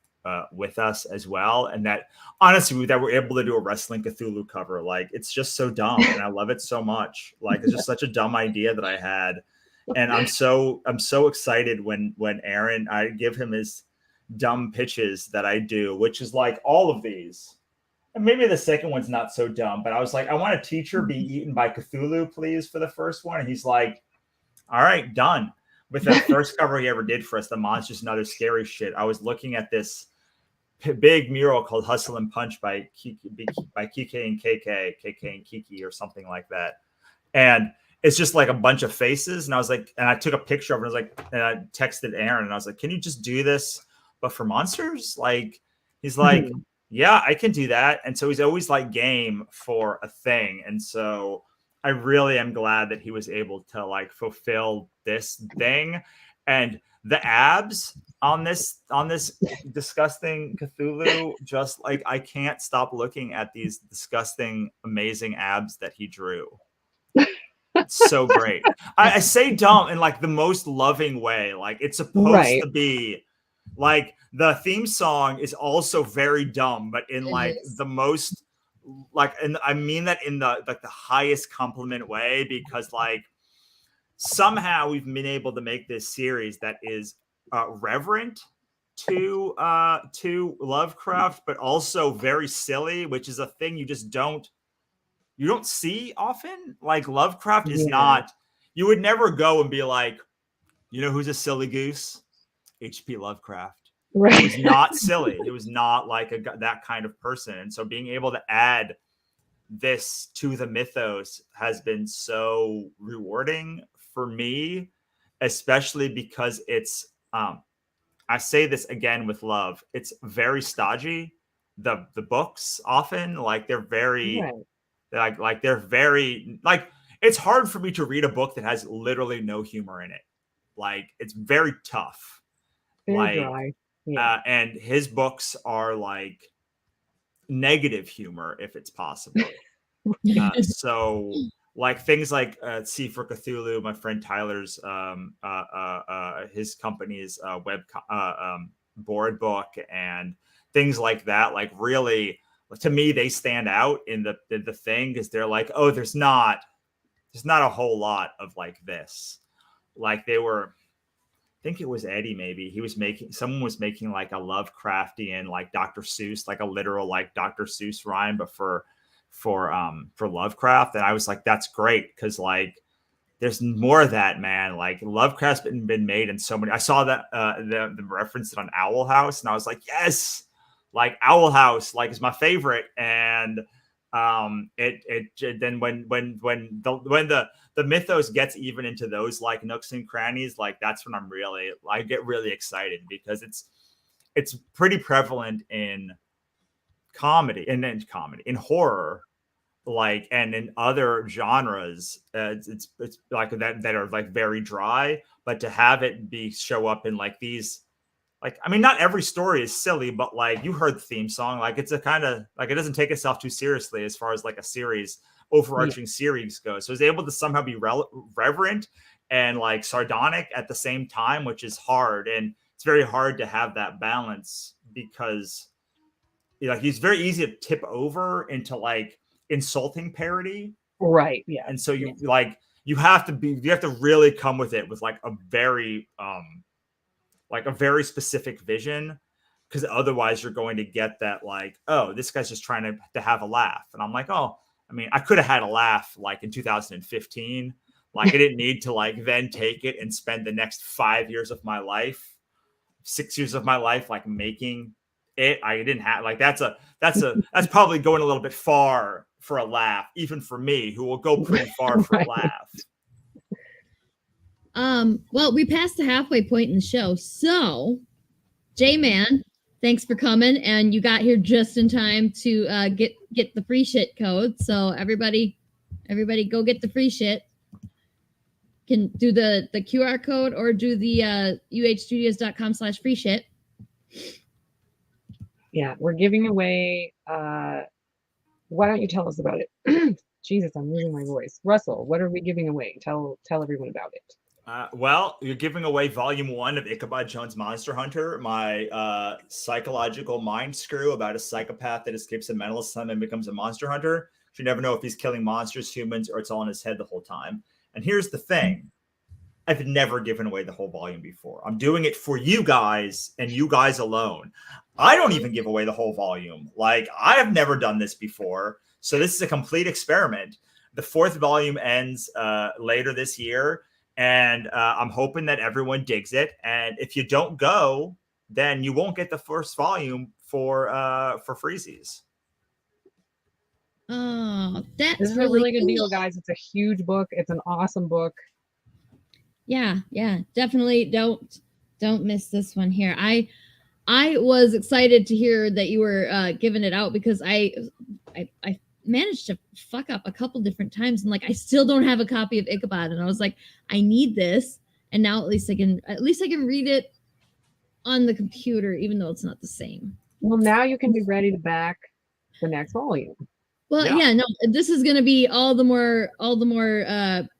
[SPEAKER 3] with us as well, and that honestly that we're able to do a Wrestling Cthulhu cover. Like it's just so dumb, and I love it so much. Like it's just such a dumb idea that I had, and I'm so excited when Aaron, I give him his dumb pitches that I do, which is like all of these. And maybe the second one's not so dumb, but I was like, I want a teacher be eaten by Cthulhu, please, for the first one. And he's like, all right, done. With that first cover he ever did for us, The Monsters and Other Scary Shit, I was looking at this big mural called Hustle and Punch by Kiki and KK and Kiki or something like that. And it's just like a bunch of faces. And I was like, and I took a picture of it. I was like, and I texted Aaron and I was like, can you just do this, but for monsters? Like, he's like, yeah, I can do that. And so he's always like game for a thing. And so I really am glad that he was able to like fulfill this thing. And the abs on this disgusting Cthulhu, just like I can't stop looking at these disgusting, amazing abs that he drew. It's so great. I say dumb in like the most loving way. Like it's supposed to be like the theme song is also very dumb, but in like the most like, and I mean that in the like the highest compliment way, because like somehow we've been able to make this series that is reverent to Lovecraft, but also very silly, which is a thing you just don't see often. Like Lovecraft is not, you would never go and be like, you know who's a silly goose? H.P. Lovecraft. Right. It was not silly. It was not like that kind of person. And so being able to add this to the mythos has been so rewarding for me, especially because it's, I say this again with love, it's very stodgy. The books often, like they're very, like they're very, like it's hard for me to read a book that has literally no humor in it. Like it's very tough. Very dry. And his books are like negative humor if it's possible. So like things like C for Cthulhu, my friend Tyler's his company's web board book, and things like that, like really to me they stand out in the thing, because they're like, oh, there's not a whole lot of like this. Like they were, I think it was Eddie, maybe someone was making like a Lovecraftian like Dr. Seuss, like a literal like Dr. Seuss rhyme, but for Lovecraft. And I was like, that's great, because like there's more of that, man. Like Lovecraft's been made in so many. I saw that the reference it on Owl House, and I was like, yes, like Owl House, like is my favorite. And it then when the mythos gets even into those like nooks and crannies, like that's when I get really excited, because it's pretty prevalent in comedy and in horror, like, and in other genres. It's like that are like very dry, but to have it show up in like these, like, I mean, not every story is silly, but like you heard the theme song, like it's a kind of like, it doesn't take itself too seriously as far as like a series, overarching series goes. So it's able to somehow be reverent and like sardonic at the same time, which is hard. And it's very hard to have that balance, because he's very easy to tip over into like insulting parody.
[SPEAKER 2] Right. Yeah.
[SPEAKER 3] And so you have to really come with it with like a very specific vision, because otherwise you're going to get that like, oh, this guy's just trying to have a laugh. And I'm like, oh, I mean, I could have had a laugh like in 2015. Like I didn't need to like then take it and spend the next 5 years of my life, 6 years of my life, like making it. I didn't have like, that's probably going a little bit far for a laugh, even for me, who will go pretty far for a laugh.
[SPEAKER 1] Well, we passed the halfway point in the show. So, J-Man, thanks for coming, and you got here just in time to get the free shit code. So everybody go get the free shit. Can do the QR code or do the uhstudios.com/free shit.
[SPEAKER 2] Yeah, we're giving away why don't you tell us about it? Jesus, I'm losing my voice. Russell, what are we giving away? Tell everyone about it.
[SPEAKER 3] Well, you're giving away Volume 1 of Ichabod Jones' Monster Hunter, my psychological mind screw about a psychopath that escapes a mental asylum and becomes a monster hunter. You never know if he's killing monsters, humans, or it's all in his head the whole time. And here's the thing. I've never given away the whole volume before. I'm doing it for you guys and you guys alone. I don't even give away the whole volume. Like, I have never done this before. So this is a complete experiment. The 4th volume ends later this year. And I'm hoping that everyone digs it. And if you don't go, then you won't get the first volume for freezies.
[SPEAKER 1] Oh, that's
[SPEAKER 2] this is a really good deal, guys. It's a huge book. It's an awesome book.
[SPEAKER 1] Yeah, definitely don't miss this one here. I was excited to hear that you were giving it out, because I managed to fuck up a couple different times, and like I still don't have a copy of Ichabod, and I was like, I need this, and now at least I can read it on the computer, even though it's not the same.
[SPEAKER 2] Well, now you can be ready to back the next volume.
[SPEAKER 1] Well, yeah, no, this is going to be all the more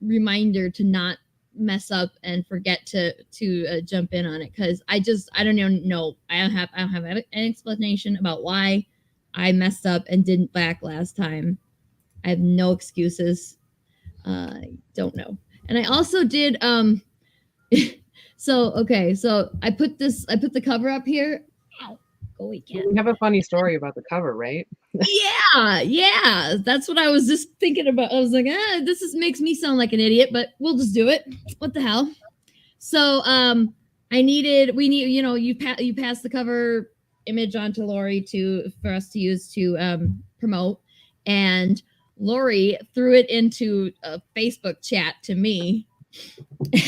[SPEAKER 1] reminder to not mess up and forget to jump in on it, because I don't even know. I don't have an explanation about why I messed up and didn't back last time. I have no excuses. Don't know. And I also did so I put the cover up here. Ow. Go away, cat.
[SPEAKER 2] We have a funny story about the cover, right?
[SPEAKER 1] Yeah. That's what I was just thinking about. I was like, this makes me sound like an idiot, but we'll just do it. What the hell? So you passed the cover image on to Lori for us to use to promote, and Lori threw it into a Facebook chat to me,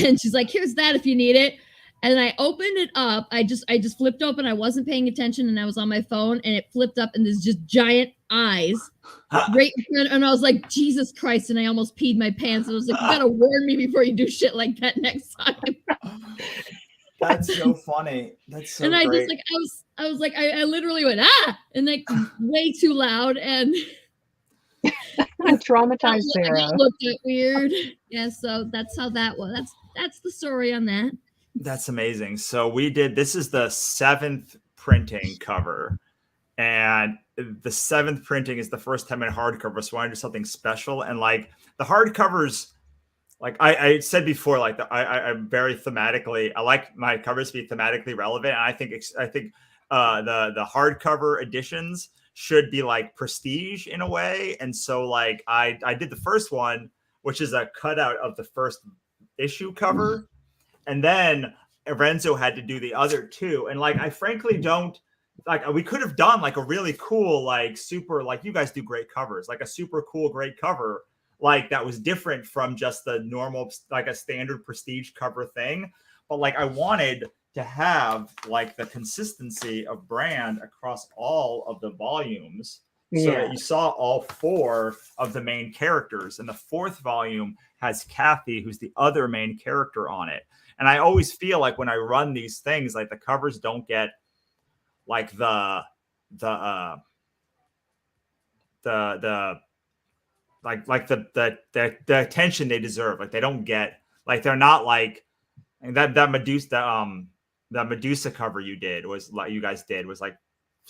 [SPEAKER 1] and she's like, here's that if you need it. And I opened it up. I just flipped open. I wasn't paying attention, and I was on my phone, and it flipped up, and there's just giant eyes right in front. And I was like, Jesus Christ! And I almost peed my pants. And I was like, you gotta warn me before you do shit like that next time.
[SPEAKER 3] That's so funny. That's so.
[SPEAKER 1] And I
[SPEAKER 3] great.
[SPEAKER 1] just like I was like I literally went and like way too loud, and
[SPEAKER 2] traumatized Sarah.
[SPEAKER 1] It looked weird. Yeah, so that's how that was. That's the story on that.
[SPEAKER 3] That's amazing. So this is the 7th printing cover, and the 7th printing is the first time in hardcover. So I wanted to do something special, and like the hardcovers, like I said before, like I'm very thematically, I like my covers to be thematically relevant. And I think the hardcover editions should be like prestige in a way. And so like I did the first one which is a cutout of the first issue cover. And then Renzo had to do the other two. And like, I frankly don't like, we could have done like a really cool, like super, like you guys do great covers, like a super cool, great cover, like that was different from just the normal, like a standard prestige cover thing. But like, I wanted to have like the consistency of brand across all of the volumes so that you saw all 4 of the main characters. And the 4th volume has Kathy, who's the other main character on it. And I always feel like when I run these things, like the covers don't get like the attention they deserve. Like they don't get, like they're not like, and that Medusa cover you guys did was like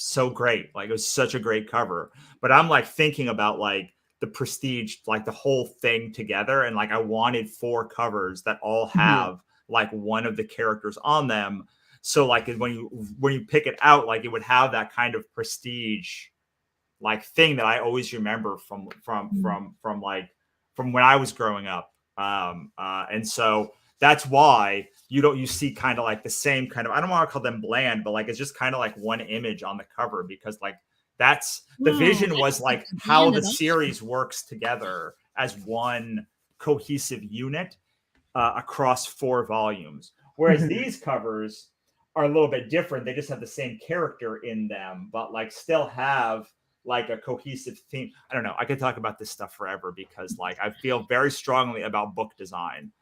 [SPEAKER 3] so great. Like it was such a great cover. But I'm like thinking about like the prestige, like the whole thing together. And like I wanted 4 covers that all have like one of the characters on them. So like when you pick it out, like it would have that kind of prestige like thing that I always remember from when I was growing up. And so that's why you see kind of like the same kind of, I don't want to call them bland, but like it's just kind of like one image on the cover, because like that's the vision was like how the series works together as one cohesive unit across 4 volumes. Whereas these covers are a little bit different. They just have the same character in them, but like still have like a cohesive theme. I don't know. I could talk about this stuff forever because like I feel very strongly about book design.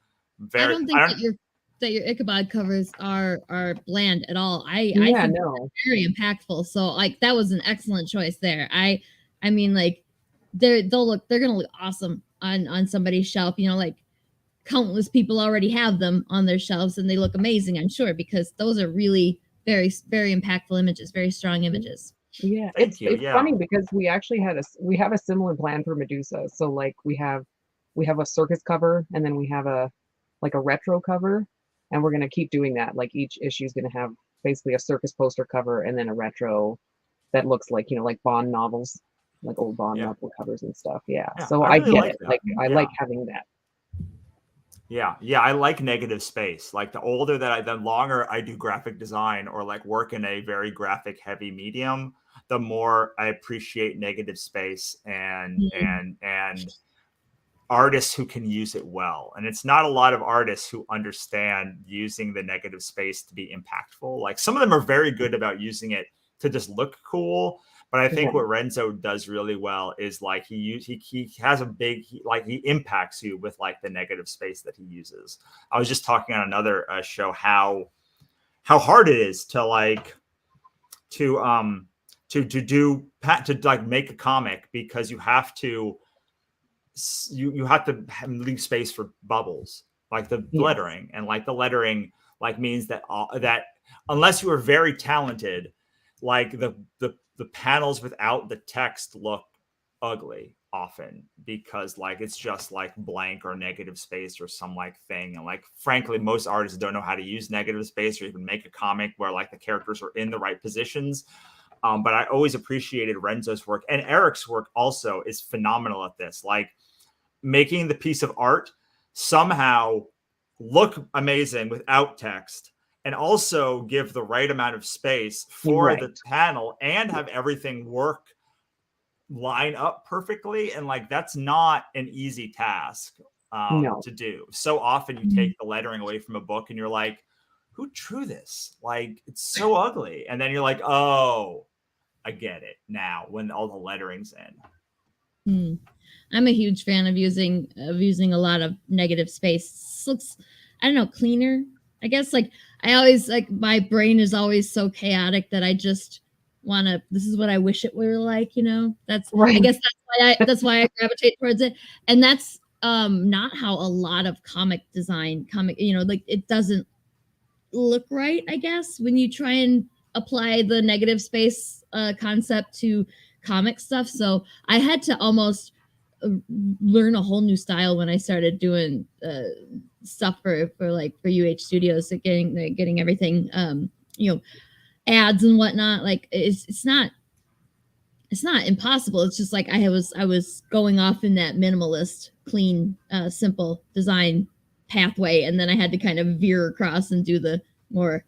[SPEAKER 1] I don't think that your Ichabod covers are bland at all. I think they're very impactful. So like that was an excellent choice there. I mean like they're gonna look awesome on somebody's shelf. You know, like countless people already have them on their shelves and they look amazing, I'm sure, because those are really very, very impactful images, very strong images.
[SPEAKER 2] Yeah, it's funny because we actually have a similar plan for Medusa. So like we have a circus cover, and then we have a retro cover, and we're gonna keep doing that. Like each issue is gonna have basically a circus poster cover and then a retro that looks like, you know, like Bond novels, like old Bond novel covers and stuff. Yeah. So I really get it. Like I like having that.
[SPEAKER 3] Yeah, I like negative space. Like the longer I do graphic design or like work in a very graphic heavy medium, the more I appreciate negative space and artists who can use it well. And it's not a lot of artists who understand using the negative space to be impactful. Like some of them are very good about using it to just look cool. But I think what Renzo does really well is like he has he impacts you with like the negative space that he uses. I was just talking on another show how hard it is to make a comic, because you have to leave space for bubbles, like the lettering, and like the lettering like means that unless you are very talented, like the panels without the text look ugly often, because like it's just like blank or negative space or some like thing. And like frankly, most artists don't know how to use negative space or even make a comic where like the characters are in the right positions. But I always appreciated Renzo's work, and Eric's work also is phenomenal at this, like making the piece of art somehow look amazing without text, and also give the right amount of space for the panel and have everything line up perfectly. And like, that's not an easy task to do. So often you take the lettering away from a book and you're like, who drew this? Like, it's so ugly. And then you're like, oh, I get it now when all the lettering's in.
[SPEAKER 1] I'm a huge fan of using a lot of negative space. It looks, I don't know, cleaner. I guess like I always like, my brain is always so chaotic that I just want to, this is what I wish it were like, you know. That's I guess that's why I gravitate towards it. And that's not how a lot of comic, you know, like it doesn't look right, I guess, when you try and apply the negative space concept to comic stuff. So I had to almost learn a whole new style when I started doing stuff for UH Studios, getting everything, you know, ads and whatnot. Like it's not it's not impossible. It's just like I was going off in that minimalist, clean, simple design pathway, and then I had to kind of veer across and do the more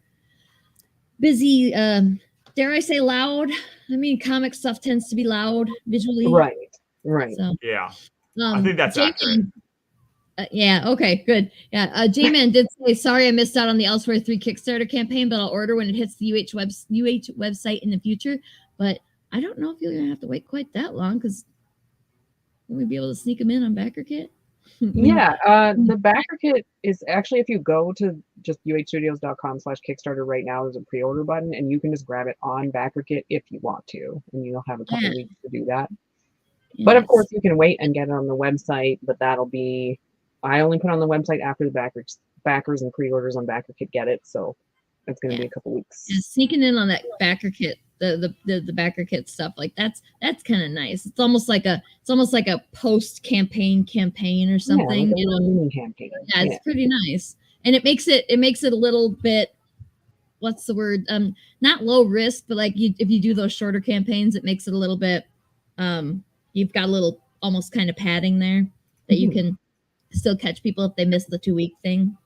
[SPEAKER 1] busy, dare I say loud. I mean, comic stuff tends to be loud visually.
[SPEAKER 2] Right.
[SPEAKER 1] So,
[SPEAKER 3] Yeah. I think that's
[SPEAKER 1] J-Man,
[SPEAKER 3] accurate.
[SPEAKER 1] yeah, okay, good. Yeah, J-Man did say, sorry I missed out on the Elsewhere 3 Kickstarter campaign, but I'll order when it hits the UH website in the future. But I don't know if you're going to have to wait quite that long, because we'll be able to sneak them in on BackerKit.
[SPEAKER 2] Yeah, the backer kit is actually, if you go to just uhstudios.com/Kickstarter right now, there's a pre-order button, and you can just grab it on BackerKit if you want to, and you'll have a couple weeks to do that. But of course, you can wait and get it on the website, but that'll be, I only put on the website after the backers and pre-orders on BackerKit get it, so it's going to be a couple weeks.
[SPEAKER 1] Yeah, sneaking in on that BackerKit, the BackerKit stuff, like that's kind of nice. It's almost like a post campaign or something.
[SPEAKER 2] Yeah, like a mini campaign.
[SPEAKER 1] Yeah, it's pretty nice, and it makes it a little bit, what's the word? Not low risk, but like if you do those shorter campaigns, it makes it a little bit. You've got a little almost kind of padding there that you can still catch people if they miss the 2-week thing.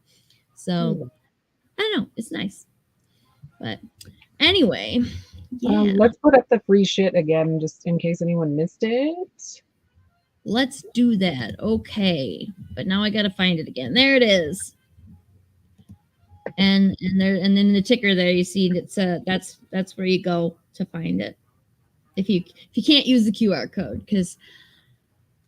[SPEAKER 1] So I don't know, it's nice. But anyway,
[SPEAKER 2] let's put up the free shit again, just in case anyone missed it.
[SPEAKER 1] Let's do that. Okay, but now I gotta find it again. There it is. And then the ticker there, you see it's that's where you go to find it. If you can't use the QR code, because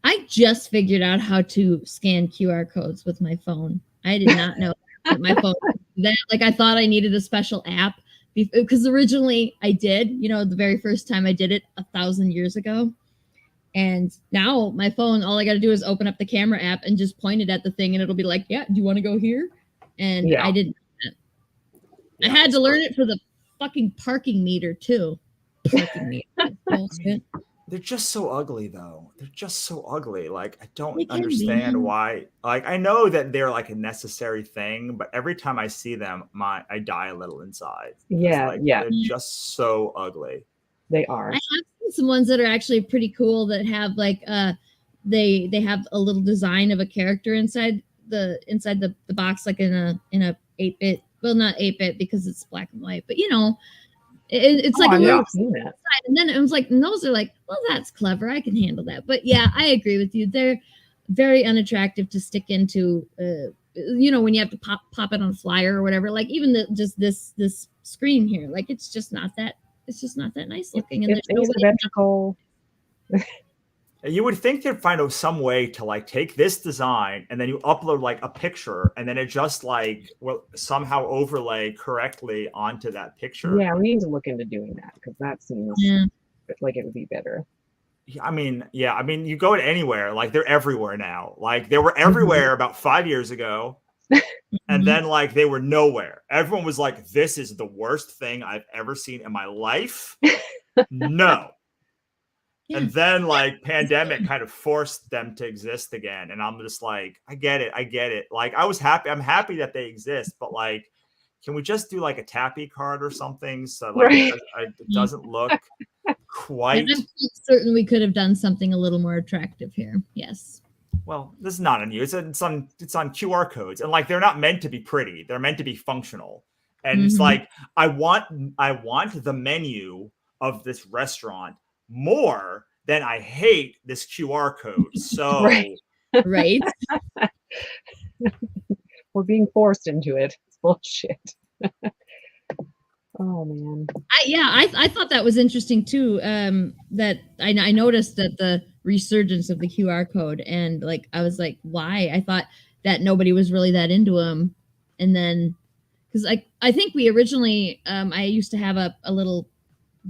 [SPEAKER 1] I just figured out how to scan QR codes with my phone. I did not know that my phone that, like, I thought I needed a special app, because originally I did, the very first time I did it 1,000 years ago. And now my phone, all I got to do is open up the camera app and just point it at the thing, and it'll be like, yeah, do you want to go here? And I didn't. I had to learn it for the fucking parking meter too. Parking meter. Bullshit.
[SPEAKER 3] They're just so ugly, though. They're just so ugly. Like, I don't understand why. Like, I know that they're like a necessary thing, but every time I see them, I die a little inside.
[SPEAKER 2] Yeah.
[SPEAKER 3] They're just so ugly.
[SPEAKER 2] They are.
[SPEAKER 1] I have seen some ones that are actually pretty cool that have like they have a little design of a character inside the box, like in a 8-bit. Well, not 8-bit because it's black and white, but it's like a little side. And then it was like, and those are like, well, that's clever. I can handle that. But yeah, I agree with you. They're very unattractive to stick into. When you have to pop it on a flyer or whatever. Like even just this screen here, like it's just not that nice looking. And
[SPEAKER 2] it's asymmetrical.
[SPEAKER 3] You would think they'd find some way to like take this design and then you upload like a picture and then it just like somehow overlay correctly onto that picture.
[SPEAKER 2] Yeah, we need to look into doing that, because that seems like it would be better.
[SPEAKER 3] I mean, you go to anywhere, like they're everywhere now. Like they were everywhere about 5 years ago. And then like they were nowhere. Everyone was like, this is the worst thing I've ever seen in my life. No. Yeah. And then like pandemic kind of forced them to exist again. And I'm just like, I get it. Like I'm happy that they exist, but like, can we just do like a tappy card or something? So like it doesn't look quite.
[SPEAKER 1] I'm certain we could have done something a little more attractive here. Yes. Well,
[SPEAKER 3] this is not on you. It's on QR codes, and like they're not meant to be pretty. They're meant to be functional. And it's like I want the menu of this restaurant more than I hate this QR code. So
[SPEAKER 1] right.
[SPEAKER 2] We're being forced into it. It's bullshit. Oh man.
[SPEAKER 1] I thought that was interesting too. That I noticed that the resurgence of the QR code, and like I was like, why? I thought that nobody was really that into them, and then because I think we originally I used to have a little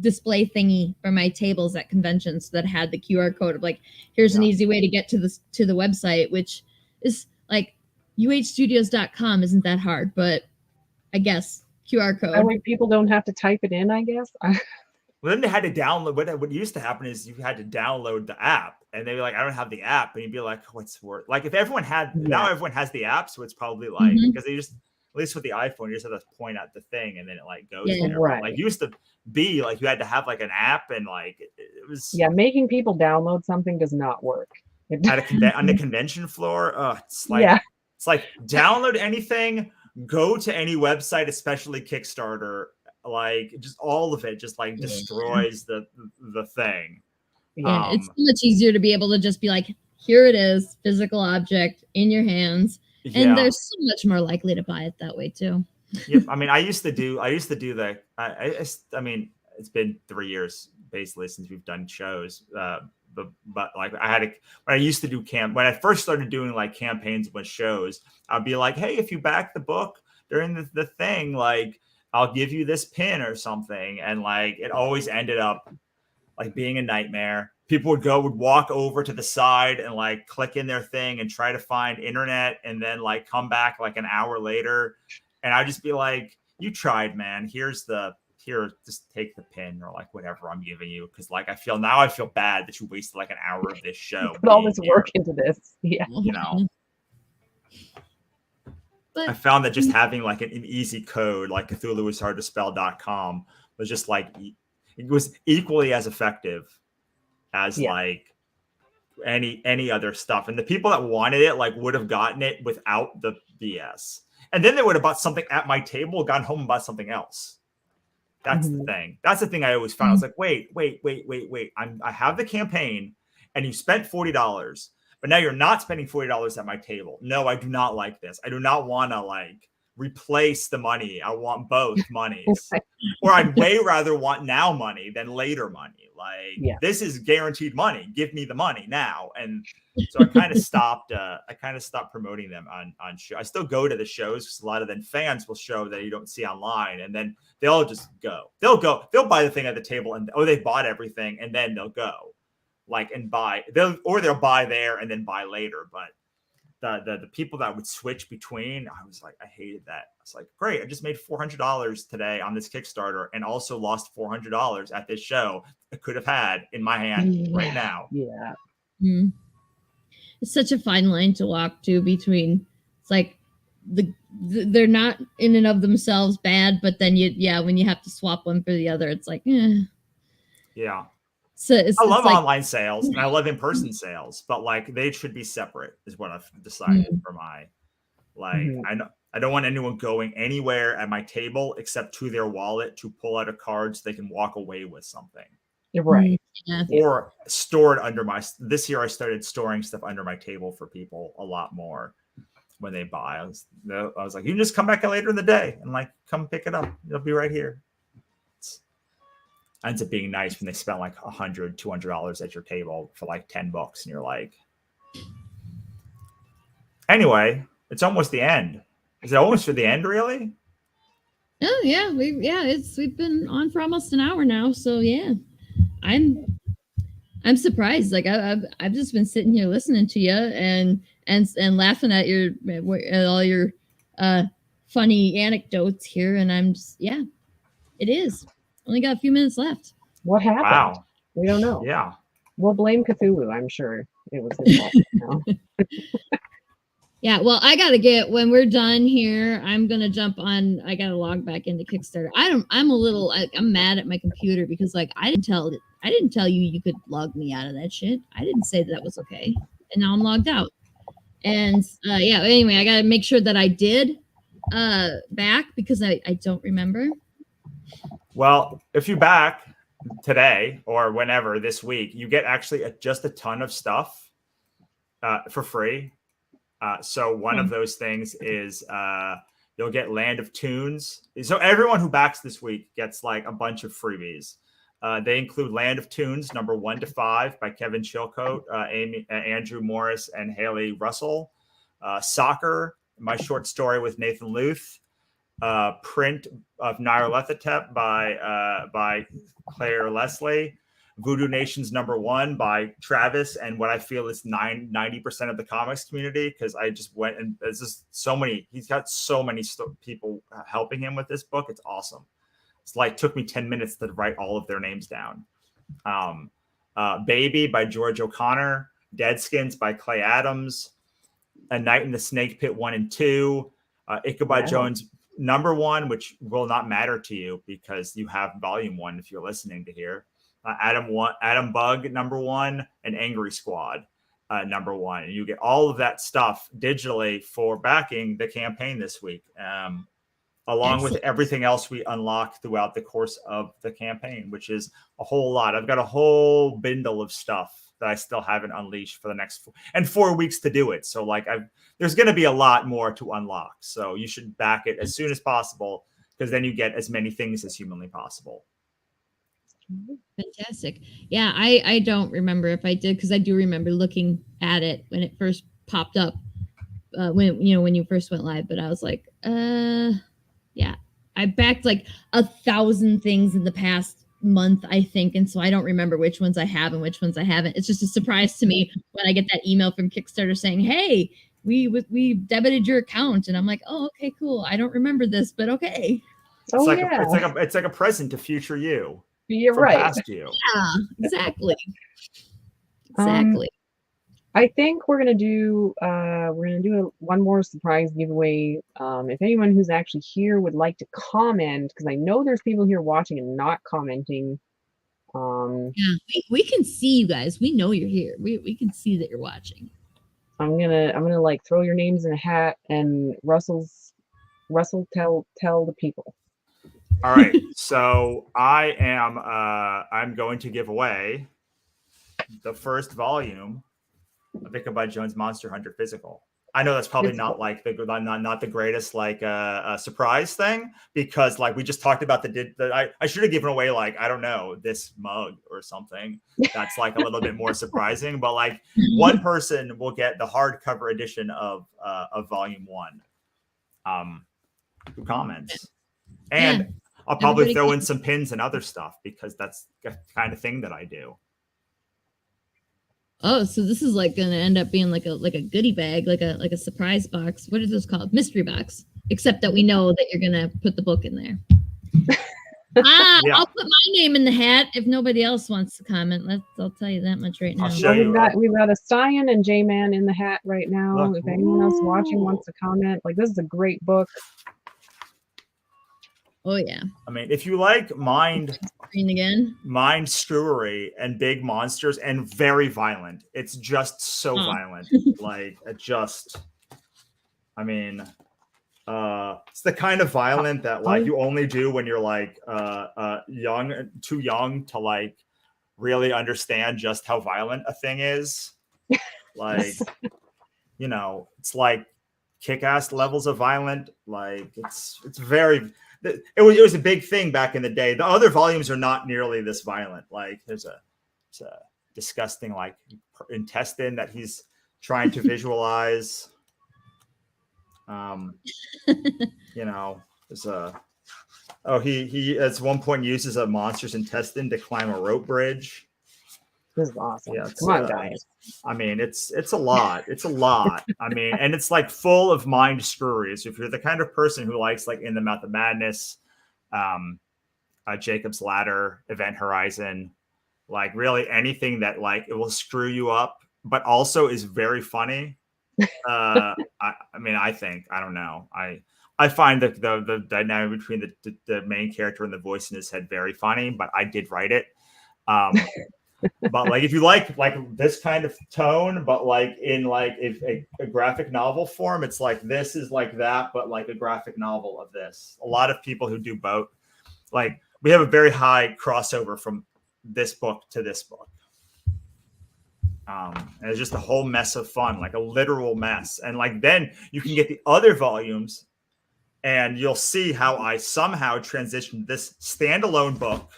[SPEAKER 1] display thingy for my tables at conventions that had the QR code of like, here's an easy way to get to the website, which is like uhstudios.com isn't that hard, but I guess QR code.
[SPEAKER 2] That way people don't have to type it in, I guess.
[SPEAKER 3] Well, then they had to download. What used to happen is you had to download the app, and they'd be like, "I don't have the app," and you'd be like, "What's worth?" Like if everyone had now, everyone has the app, so it's probably like because they just at least with the iPhone, you just have to point at the thing, and then it like goes there.
[SPEAKER 2] Right.
[SPEAKER 3] Like used to be like you had to have like an app, and like it it was
[SPEAKER 2] making people download something does not work.
[SPEAKER 3] on the convention floor. It's like download anything, go to any website, especially Kickstarter. Like just all of it just like destroys the thing.
[SPEAKER 1] Yeah, it's so much easier to be able to just be like, here it is, physical object in your hands, and they're so much more likely to buy it that way too.
[SPEAKER 3] Yeah, I mean, I used to do the. I mean, it's been 3 years basically since we've done shows. But like when I used to do when I first started doing like campaigns with shows, I'd be like, hey, if you back the book during the thing, like I'll give you this pin or something, and like it always ended up like being a nightmare. People would walk over to the side and like click in their thing and try to find internet, and then like come back like an hour later. And I'd just be like, you tried, man. Here, just take the pin or like whatever I'm giving you. Cause like, I feel bad that you wasted like an hour of this show.
[SPEAKER 2] Put all this work into this. Yeah.
[SPEAKER 3] You know, I found that just having like an easy code, like Cthulhu Is Hard to spell.com was just like, it was equally as effective as like any other stuff. And the people that wanted it, like would have gotten it without the BS. And then they would have bought something at my table, gone home and bought something else. That's the thing. That's the thing I always found. I was like, wait. I have the campaign and you spent $40, but now you're not spending $40 at my table. No, I do not like this. I do not want to like replace the money. I want both monies. Or I'd way rather want now money than later money. Like this is guaranteed money. Give me the money now. And so I kind of stopped. Promoting them on show. I still go to the shows because a lot of then fans will show that you don't see online, and then they'll just go. They'll buy the thing at the table, and they bought everything, and then they'll go, like and buy. They'll buy there and then buy later. But the people that would switch between, I was like, I hated that. I was like, great, I just made $400 today on this Kickstarter, and also lost $400 at this show I could have had in my hand right now.
[SPEAKER 2] Yeah.
[SPEAKER 1] Mm-hmm. It's such a fine line to walk to between. It's like they're not in and of themselves bad, but then when you have to swap one for the other, it's like
[SPEAKER 3] yeah. So I love online sales and I love in-person sales, but like they should be separate is what I've decided for my I don't want anyone going anywhere at my table except to their wallet to pull out a card so they can walk away with something.
[SPEAKER 2] Right.
[SPEAKER 1] Yeah.
[SPEAKER 3] Or stored under this year I started storing stuff under my table for people a lot more when they buy. I was like, you can just come back later in the day and like come pick it up. It'll be right here. Ends up being nice when they spend like $100, $200 at your table for like $10 and you're like, anyway, it's almost the end. Is it almost for the end, really?
[SPEAKER 1] Oh yeah, we've been on for almost an hour now, so yeah. I'm surprised. Like I've just been sitting here listening to you and laughing at all your funny anecdotes here, and I'm just it is. Only got a few minutes left.
[SPEAKER 2] What happened?
[SPEAKER 3] Wow.
[SPEAKER 2] We don't know.
[SPEAKER 3] Yeah.
[SPEAKER 2] We'll blame Cthulhu. I'm sure it was his fault.
[SPEAKER 1] Yeah, well, when we're done here, I'm gonna jump on. I gotta log back into Kickstarter. I'm mad at my computer because like I didn't tell you could log me out of that shit. I didn't say that was okay, and now I'm logged out. And anyway, I gotta make sure that I did back because I don't remember.
[SPEAKER 3] Well, if you back today or whenever this week, you get actually just a ton of stuff for free. So one of those things is you'll get Land of Tunes. So everyone who backs this week gets like a bunch of freebies. They include Land of Tunes, number 1 to 5 by Kevin Chilcote, Andrew Morris, and Haley Russell. Soccer, my short story with Nathan Luth. Print of Nyarlathotep by Claire Leslie. Voodoo Nation's number 1 by Travis, and what I feel is 90% of the comics community, because I just went and there's just so many. He's got so many people helping him with this book. It's awesome. It's like took me 10 minutes to write all of their names down. Baby by George O'Connor. Deadskins by Clay Adams. A Night in the Snake Pit 1 and 2. Ichabod Jones number 1, which will not matter to you because you have volume 1 if you're listening to here. Adam Bug #1, and Angry Squad #1. And you get all of that stuff digitally for backing the campaign this week, along with everything else we unlock throughout the course of the campaign, which is a whole lot. I've got a whole bindle of stuff that I still haven't unleashed for the next 4 weeks to do it. So like there's going to be a lot more to unlock. So you should back it as soon as possible, because then you get as many things as humanly possible.
[SPEAKER 1] Fantastic. Yeah, I don't remember if I did, because I do remember looking at it when it first popped up, when you first went live. But I was like, yeah, I backed like 1,000 things in the past month, I think, and so I don't remember which ones I have and which ones I haven't. It's just a surprise to me when I get that email from Kickstarter saying, "Hey, we debited your account," and I'm like, "Oh, okay, cool. I don't remember this, but okay."
[SPEAKER 3] It's like a present to future you.
[SPEAKER 2] You're right.
[SPEAKER 3] Past you.
[SPEAKER 1] Yeah, exactly. Exactly.
[SPEAKER 2] I think we're gonna do one more surprise giveaway. If anyone who's actually here would like to comment, because I know there's people here watching and not commenting.
[SPEAKER 1] Yeah, we can see you guys. We know you're here. We can see that you're watching.
[SPEAKER 2] I'm gonna like throw your names in a hat, and Russell tell the people.
[SPEAKER 3] All right. So I'm going to give away the first volume of Ichabod Jones' Monster Hunter Physical. I know that's probably not like not the greatest like surprise thing, because like we just talked about I should have given away like, I don't know, this mug or something that's like a little bit more surprising, but like one person will get the hardcover edition of volume 1 who comments. And yeah, I'll probably throw in some pins and other stuff, because that's the kind of thing that I do.
[SPEAKER 1] Oh, so this is like going to end up being like a goodie bag, like a surprise box. What are those called? Mystery box. Except that we know that you're going to put the book in there. Yeah. I'll put my name in the hat if nobody else wants to comment. I'll tell you that much right now.
[SPEAKER 2] We've got a Cyan and J-Man in the hat right now. Look, if anyone else watching wants to comment, like, this is a great book.
[SPEAKER 1] Oh yeah.
[SPEAKER 3] I mean, if you like mind screwery and big monsters and very violent, it's just so violent. Like it's the kind of violent that like you only do when you're like too young to like really understand just how violent a thing is. Like, it's like Kick-Ass levels of violent. Like it's very. It was a big thing back in the day. The other volumes are not nearly this violent. Like there's a disgusting like intestine that he's trying to visualize. There's he at one point uses a monster's intestine to climb a rope bridge.
[SPEAKER 2] This is awesome.
[SPEAKER 3] Yeah,
[SPEAKER 2] come on, guys.
[SPEAKER 3] I mean, it's a lot. It's a lot. I mean, and it's like full of mind screweries. If you're the kind of person who likes like In the Mouth of Madness, Jacob's Ladder, Event Horizon, like really anything that like it will screw you up, but also is very funny. I don't know. I find that the dynamic between the main character and the voice in his head very funny, but I did write it. But like if you like this kind of tone, but like in like a graphic novel form, it's like this is like that, but like a graphic novel of this. A lot of people who do both, like we have a very high crossover from this book to this book. And it's just a whole mess of fun, like a literal mess. And like then you can get the other volumes and you'll see how I somehow transitioned this standalone book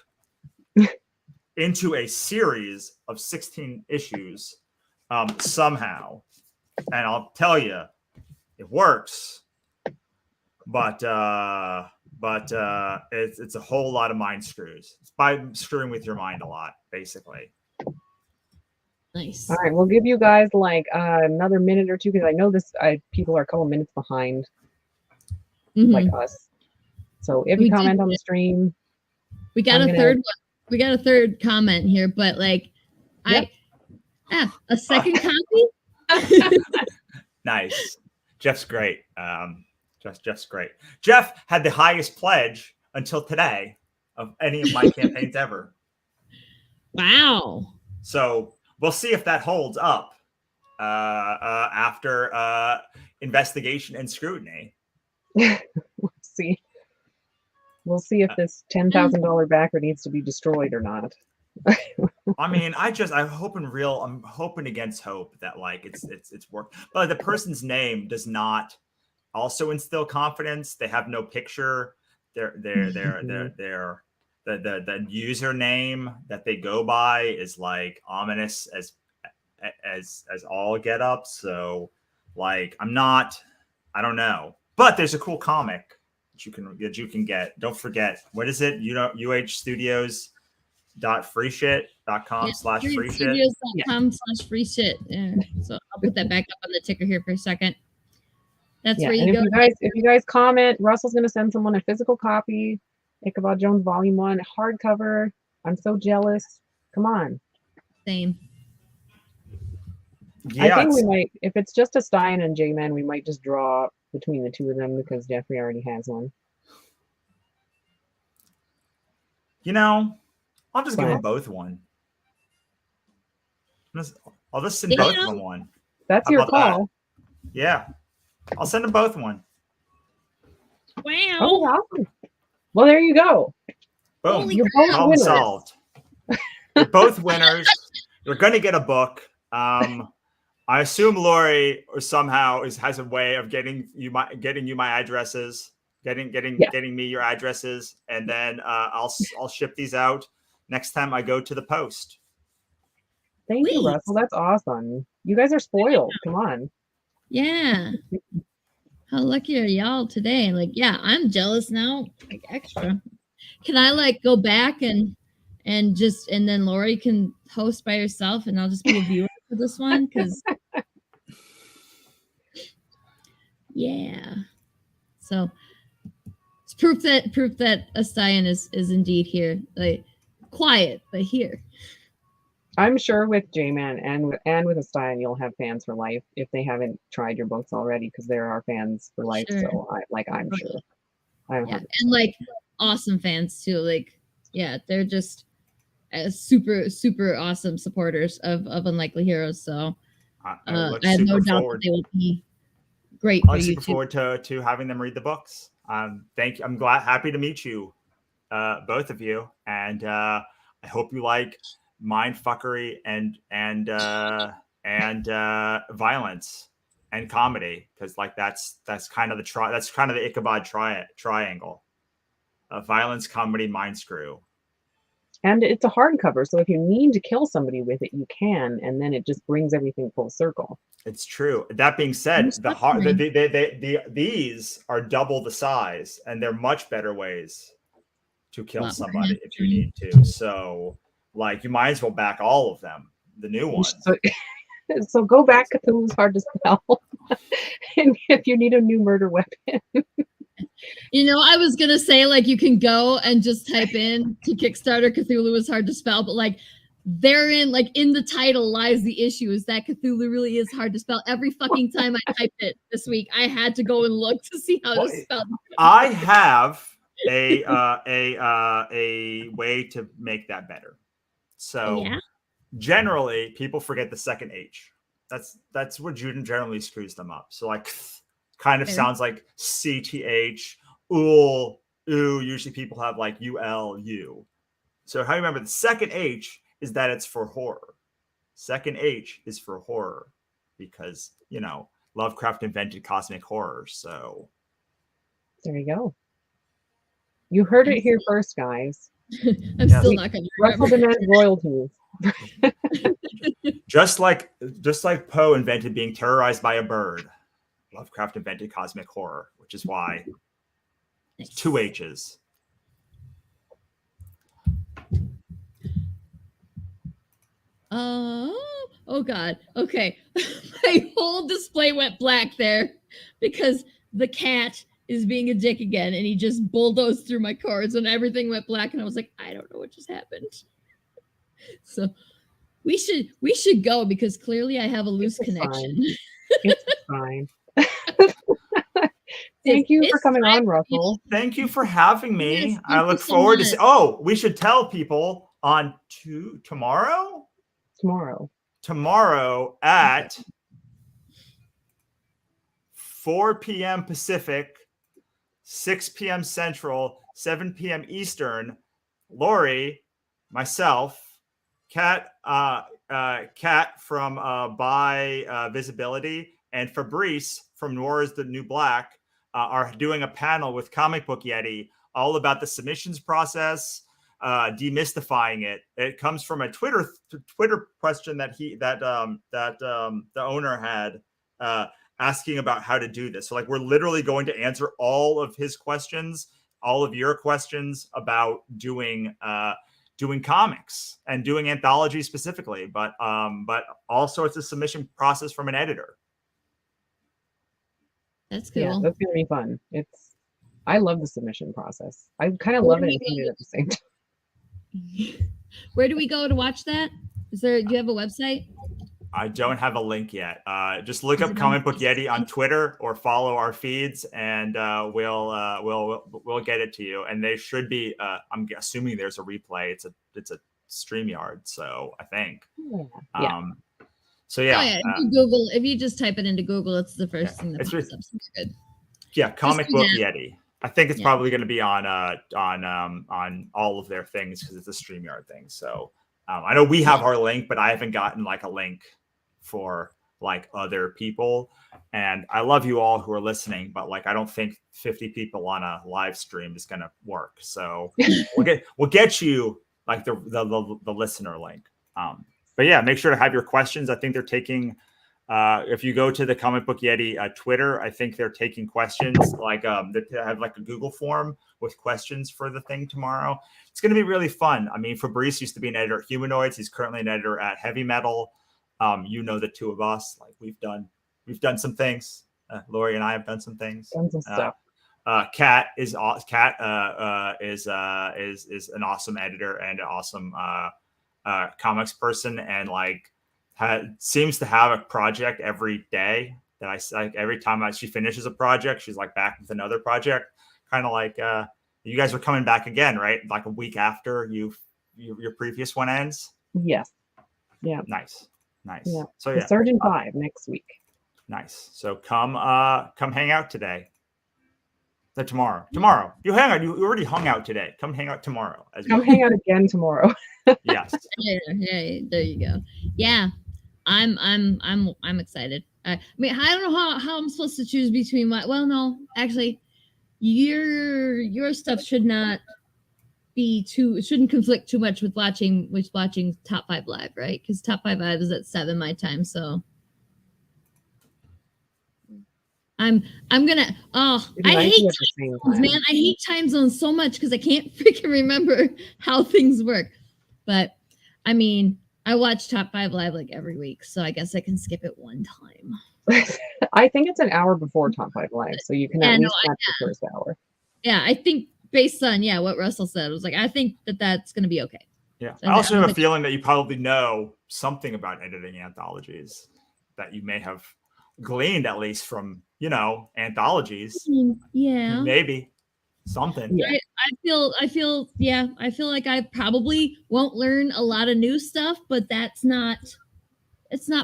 [SPEAKER 3] into a series of 16 issues somehow. And I'll tell you, it works. But it's a whole lot of mind screws. It's by screwing with your mind a lot, basically.
[SPEAKER 1] Nice.
[SPEAKER 2] All right, we'll give you guys like another minute or two, because I know people are a couple minutes behind, like us. So if you comment on the stream,
[SPEAKER 1] we got a third one. We got a third comment here, but like, a second copy.
[SPEAKER 3] Nice. Jeff's great. Jeff's great. Jeff had the highest pledge until today of any of my campaigns ever.
[SPEAKER 1] Wow.
[SPEAKER 3] So we'll see if that holds up after investigation and scrutiny.
[SPEAKER 2] See. We'll see if this $10,000 backer needs to be destroyed or not.
[SPEAKER 3] I mean, I'm hoping against hope that like it's work. But the person's name does not also instill confidence. They have no picture. The username that they go by is like ominous as all get up. So like I don't know. But there's a cool comic that you can get. Don't forget, what is it? UHStudios.freeshit.com/free shit.
[SPEAKER 1] Studios.com/free-shit. Yeah. So I'll put that back up on the ticker here for a second. That's where you go.
[SPEAKER 2] If you guys comment, Russell's going to send someone a physical copy, Ichabod Jones Volume 1, hardcover. I'm so jealous. Come on.
[SPEAKER 1] Same.
[SPEAKER 2] Yeah, I think we might, if it's just a Stein and J-Man, we might just draw between the two of them because Jeffrey already has one.
[SPEAKER 3] You know, I'll just give them both one. I'll just send both of them one.
[SPEAKER 2] That's your call.
[SPEAKER 3] That? Yeah. I'll send them both one.
[SPEAKER 1] Wow.
[SPEAKER 2] Oh, awesome. Well, there you go.
[SPEAKER 3] Boom.
[SPEAKER 2] You're both
[SPEAKER 3] Problem
[SPEAKER 2] winners.
[SPEAKER 3] solved. You're both winners. You're going to get a book. I assume Lori or somehow has a way of getting you my addresses, getting me your addresses, and then I'll ship these out next time I go to the post.
[SPEAKER 2] Thank you, Russell. That's awesome. You guys are spoiled. Come on.
[SPEAKER 1] Yeah. How lucky are y'all today? Like, yeah, I'm jealous now. Like extra. Can I like go back and then Lori can host by herself and I'll just be a viewer for this one? Because yeah. So it's proof that Astayan is indeed here. Like quiet, but here.
[SPEAKER 2] I'm sure with J-Man and with Astayan, you'll have fans for life if they haven't tried your books already, because there are fans for life.
[SPEAKER 1] Sure.
[SPEAKER 2] So I'm sure.
[SPEAKER 1] Yeah, and like awesome fans too. Like, yeah, they're just super, super awesome supporters of Unlikely Heroes. So I have no doubt that they will be great for you.
[SPEAKER 3] I look forward to having them read the books. Thank you. I'm happy to meet you, both of you, and I hope you like mindfuckery and violence and comedy, because like that's kind of the Ichabod triangle of violence, comedy, mind screw.
[SPEAKER 2] And it's a hardcover, so if you need to kill somebody with it, you can, and then it just brings everything full circle.
[SPEAKER 3] It's true. That being said, these are double the size, and they're much better ways to kill somebody if you need to. So like, you might as well back all of them, the new ones.
[SPEAKER 2] So go back. Cthulhu Is Hard to Spell. And if you need a new murder weapon.
[SPEAKER 1] You know, I was going to say, like, you can go and just type in to Kickstarter, Cthulhu Is Hard to Spell, but like, therein, like, in the title lies the issue, is that Cthulhu really is hard to spell. Every fucking time I typed it this week, I had to go and look to see how to spell it.
[SPEAKER 3] I have a way to make that better. So generally, people forget the second H. That's what generally screws them up. So like, kind of sounds like CTH, ooh. Usually people have like ULU. So how you remember the second H is that it's for horror. Second H is for horror because, you know, Lovecraft invented cosmic horror. So
[SPEAKER 2] there you go. You heard it here first, guys.
[SPEAKER 1] I'm still not going to remember.
[SPEAKER 2] Russell demands royalties.
[SPEAKER 3] just like Poe invented being terrorized by a bird, Lovecraft invented cosmic horror, which is why it's 2 H's.
[SPEAKER 1] Oh God. Okay. My whole display went black there because the cat is being a dick again, and he just bulldozed through my cards and everything went black, and I was like, I don't know what just happened. So we should go, because clearly I have a loose connection.
[SPEAKER 2] It's fine. Thank you for coming on, Russell.
[SPEAKER 3] Thank you for having me.
[SPEAKER 1] Yes,
[SPEAKER 3] I look forward to. Oh, we should tell people on tomorrow at 4 p.m. Pacific, 6 p.m. Central, 7 p.m. Eastern. Lori, myself, Kat from By Visibility, and Fabrice from Noir is the New Black are doing a panel with Comic Book Yeti all about the submissions process, demystifying it. It comes from a Twitter question that the owner had asking about how to do this. So like we're literally going to answer all of his questions, all of your questions about doing comics and doing anthology specifically, but all sorts of submission process from an editor.
[SPEAKER 1] That's cool.
[SPEAKER 2] Yeah, that's gonna be fun. I love the submission process. I kind of love it and hate it at the same time.
[SPEAKER 1] Where do we go to watch that? Do you have a website?
[SPEAKER 3] I don't have a link yet. Just look up Comic Book Yeti on Twitter or follow our feeds, and we'll get it to you. And they should be. I'm assuming there's a replay. It's a StreamYard, so I think.
[SPEAKER 2] Yeah.
[SPEAKER 3] So yeah.
[SPEAKER 1] Oh, yeah. If you just type it into Google, it's the first thing that pops up. So you're good.
[SPEAKER 3] Yeah, Comic Book Yeti. I think it's probably going to be on all of their things because it's a StreamYard thing. So I know we have our link, but I haven't gotten like a link for like other people. And I love you all who are listening, but like I don't think 50 people on a live stream is going to work. So we'll get you like the listener link. But yeah, make sure to have your questions. I think they're taking. If you go to the Comic Book Yeti Twitter, I think they're taking questions like they have like a Google form with questions for the thing tomorrow. It's going to be really fun. I mean, Fabrice used to be an editor at Humanoids. He's currently an editor at Heavy Metal. You know, the two of us, like we've done some things. Lori and I have done some things.
[SPEAKER 2] Done some stuff.
[SPEAKER 3] Kat is an awesome editor and an awesome comics person, and like seems to have a project every day that I like. Every time she finishes a project, she's like back with another project. Kind of like you guys are coming back again, right? Like a week after your previous one ends.
[SPEAKER 2] Yes. Yeah.
[SPEAKER 3] Nice.
[SPEAKER 2] Yeah.
[SPEAKER 3] So yeah,
[SPEAKER 2] Surgeon 5 next week.
[SPEAKER 3] Nice. So come hang out today. Tomorrow. You hang out. You already hung out today. Come hang out tomorrow.
[SPEAKER 2] Come hang out again tomorrow.
[SPEAKER 3] Yes.
[SPEAKER 1] Yeah, there you go. Yeah. I'm excited. I mean, I don't know how I'm supposed to choose between no, actually your stuff shouldn't conflict too much with watching Top 5 Live, right? Because Top 5 Live is at 7 my time, so I'm gonna. I hate time zones, man. I hate time zones so much because I can't freaking remember how things work. But I mean, I watch Top 5 Live like every week, so I guess I can skip it one time.
[SPEAKER 2] I think it's an hour before Top 5 Live, so you can at least watch the first hour.
[SPEAKER 1] Yeah, I think based on what Russell said, I was like, I think that's gonna be okay.
[SPEAKER 3] Yeah, I also have a feeling that you probably know something about editing anthologies that you may have gleaned at least from anthologies.
[SPEAKER 1] Yeah,
[SPEAKER 3] maybe something.
[SPEAKER 1] Yeah. I feel like I probably won't learn a lot of new stuff, but it's not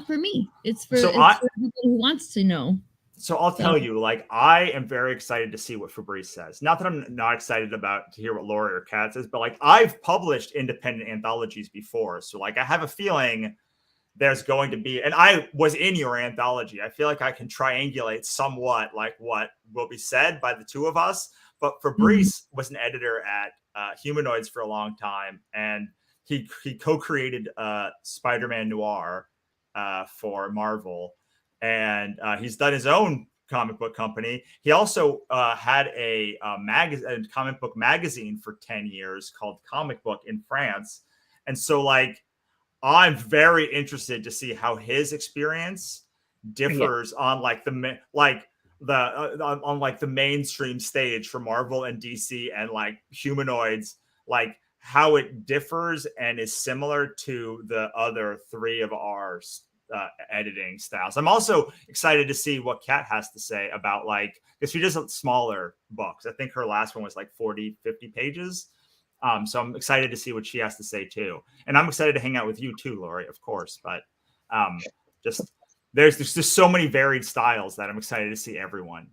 [SPEAKER 1] for me. It's for everyone who wants to know.
[SPEAKER 3] So I'll tell you, like, I am very excited to see what Fabrice says. Not that I'm not excited to hear what Lori or Kat says, but like I've published independent anthologies before. So like I have a feeling there's going to be, and I was in your anthology. I feel like I can triangulate somewhat like what will be said by the two of us. But Fabrice was an editor at Humanoids for a long time, and he co-created Spider-Man Noir for Marvel, and he's done his own comic book company. He also had a comic book magazine for 10 years called Comic Book in France, and so like I'm very interested to see how his experience differs on like the mainstream stage for Marvel and DC and like Humanoids, like how it differs and is similar to the other three of our editing styles. I'm also excited to see what Kat has to say about like, because she does smaller books. I think her last one was like 40, 50 pages. So I'm excited to see what she has to say too. And I'm excited to hang out with you too, Lori, of course. But just there's just so many varied styles that I'm excited to see everyone.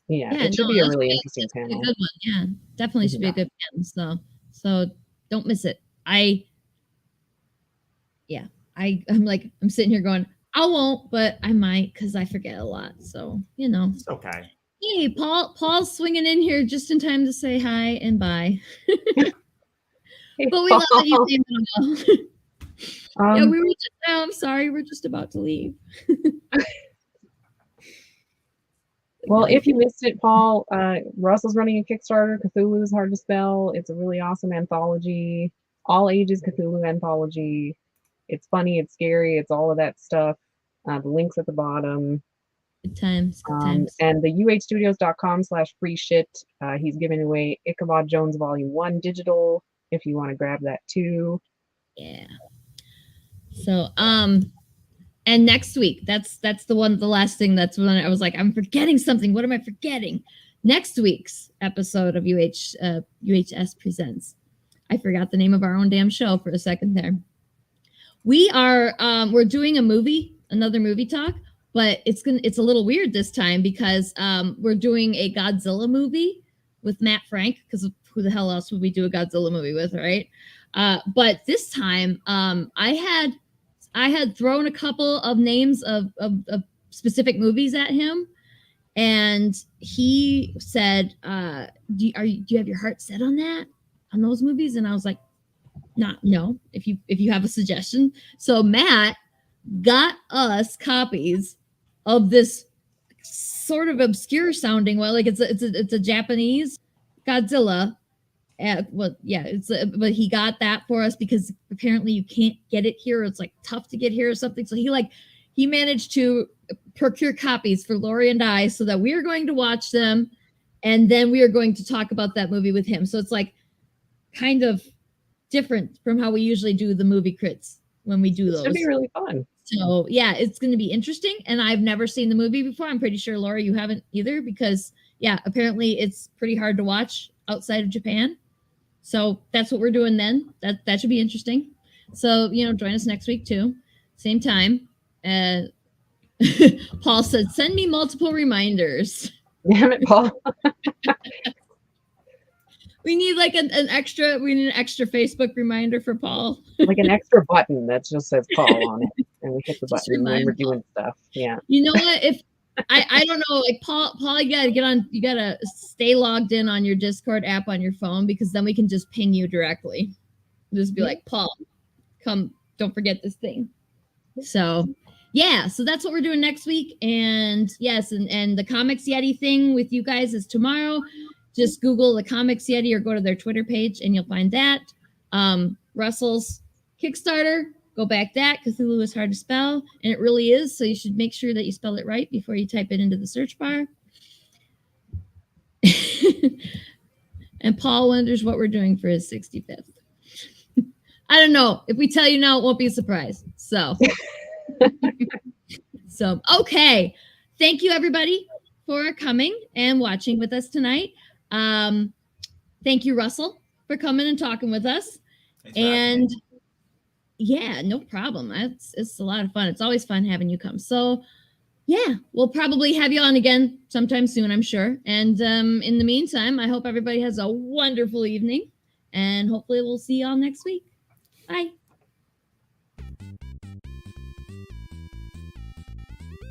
[SPEAKER 2] Yeah, it should be a really interesting
[SPEAKER 1] a
[SPEAKER 2] panel.
[SPEAKER 1] good one. Yeah, definitely should be a good panel. So don't miss it. I'm sitting here going, I won't, but I might because I forget a lot. So
[SPEAKER 3] It's okay.
[SPEAKER 1] Hey, Paul's swinging in here just in time to say hi and bye.
[SPEAKER 2] Hey,
[SPEAKER 1] But we love that you came in. Yeah, we were just. Oh, I'm sorry, we're just about to leave.
[SPEAKER 2] Well, if you missed it, Paul, Russell's running a Kickstarter. Cthulhu Is Hard to Spell. It's a really awesome anthology, all ages Cthulhu anthology. It's funny, it's scary, it's all of that stuff. The link's at the bottom.
[SPEAKER 1] Good times. Good times.
[SPEAKER 2] And the uhstudios.com/free shit. He's giving away Ichabod Jones Volume 1 digital if you want to grab that too.
[SPEAKER 1] Yeah. So, and next week, that's the last thing. That's when I was like, I'm forgetting something. What am I forgetting? Next week's episode of UHS Presents. I forgot the name of our own damn show for a second there. We're doing another movie talk, but it's a little weird this time because we're doing a Godzilla movie with Matt Frank, because who the hell else would we do a Godzilla movie with, right? But this time, I had thrown a couple of names of specific movies at him, and he said, "Do you have your heart set on those movies?" And I was like, "No. If you have a suggestion." So Matt got us copies of this sort of obscure sounding, it's a Japanese Godzilla. But he got that for us because apparently you can't get it here. It's like tough to get here or something. So he managed to procure copies for Lori and I so that we are going to watch them, and then we are going to talk about that movie with him. So it's like kind of different from how we usually do the movie crits when we do those.
[SPEAKER 2] It should be really fun.
[SPEAKER 1] So yeah, it's going to be interesting. And I've never seen the movie before. I'm pretty sure, Laura, you haven't either, because apparently it's pretty hard to watch outside of Japan. So that's what we're doing then. That should be interesting. So, join us next week too. Same time. Paul said, send me multiple reminders.
[SPEAKER 2] Damn it, Paul.
[SPEAKER 1] We need an extra Facebook reminder for Paul.
[SPEAKER 2] Like an extra button that just says Paul on it. And we hit the button when we're doing stuff. Yeah.
[SPEAKER 1] You know what? If I don't know, Paul, you gotta get on. You gotta stay logged in on your Discord app on your phone, because then we can just ping you directly. Just be like, Paul, come, don't forget this thing. So so that's what we're doing next week. And yes, and the Comics Yeti thing with you guys is tomorrow. Just Google the Comics Yeti or go to their Twitter page and you'll find that. Russell's Kickstarter. Go back that. Cthulhu Is Hard to Spell. And it really is. So you should make sure that you spell it right before you type it into the search bar. And Paul wonders what we're doing for his 65th. I don't know. If we tell you now, it won't be a surprise. So, okay. Thank you, everybody, for coming and watching with us tonight. Thank you, Russell, for coming and talking with us. And yeah, no problem. It's a lot of fun. It's always fun having you come. So yeah, we'll probably have you on again sometime soon, I'm sure. And in the meantime, I hope everybody has a wonderful evening, and hopefully we'll see you all next week. Bye.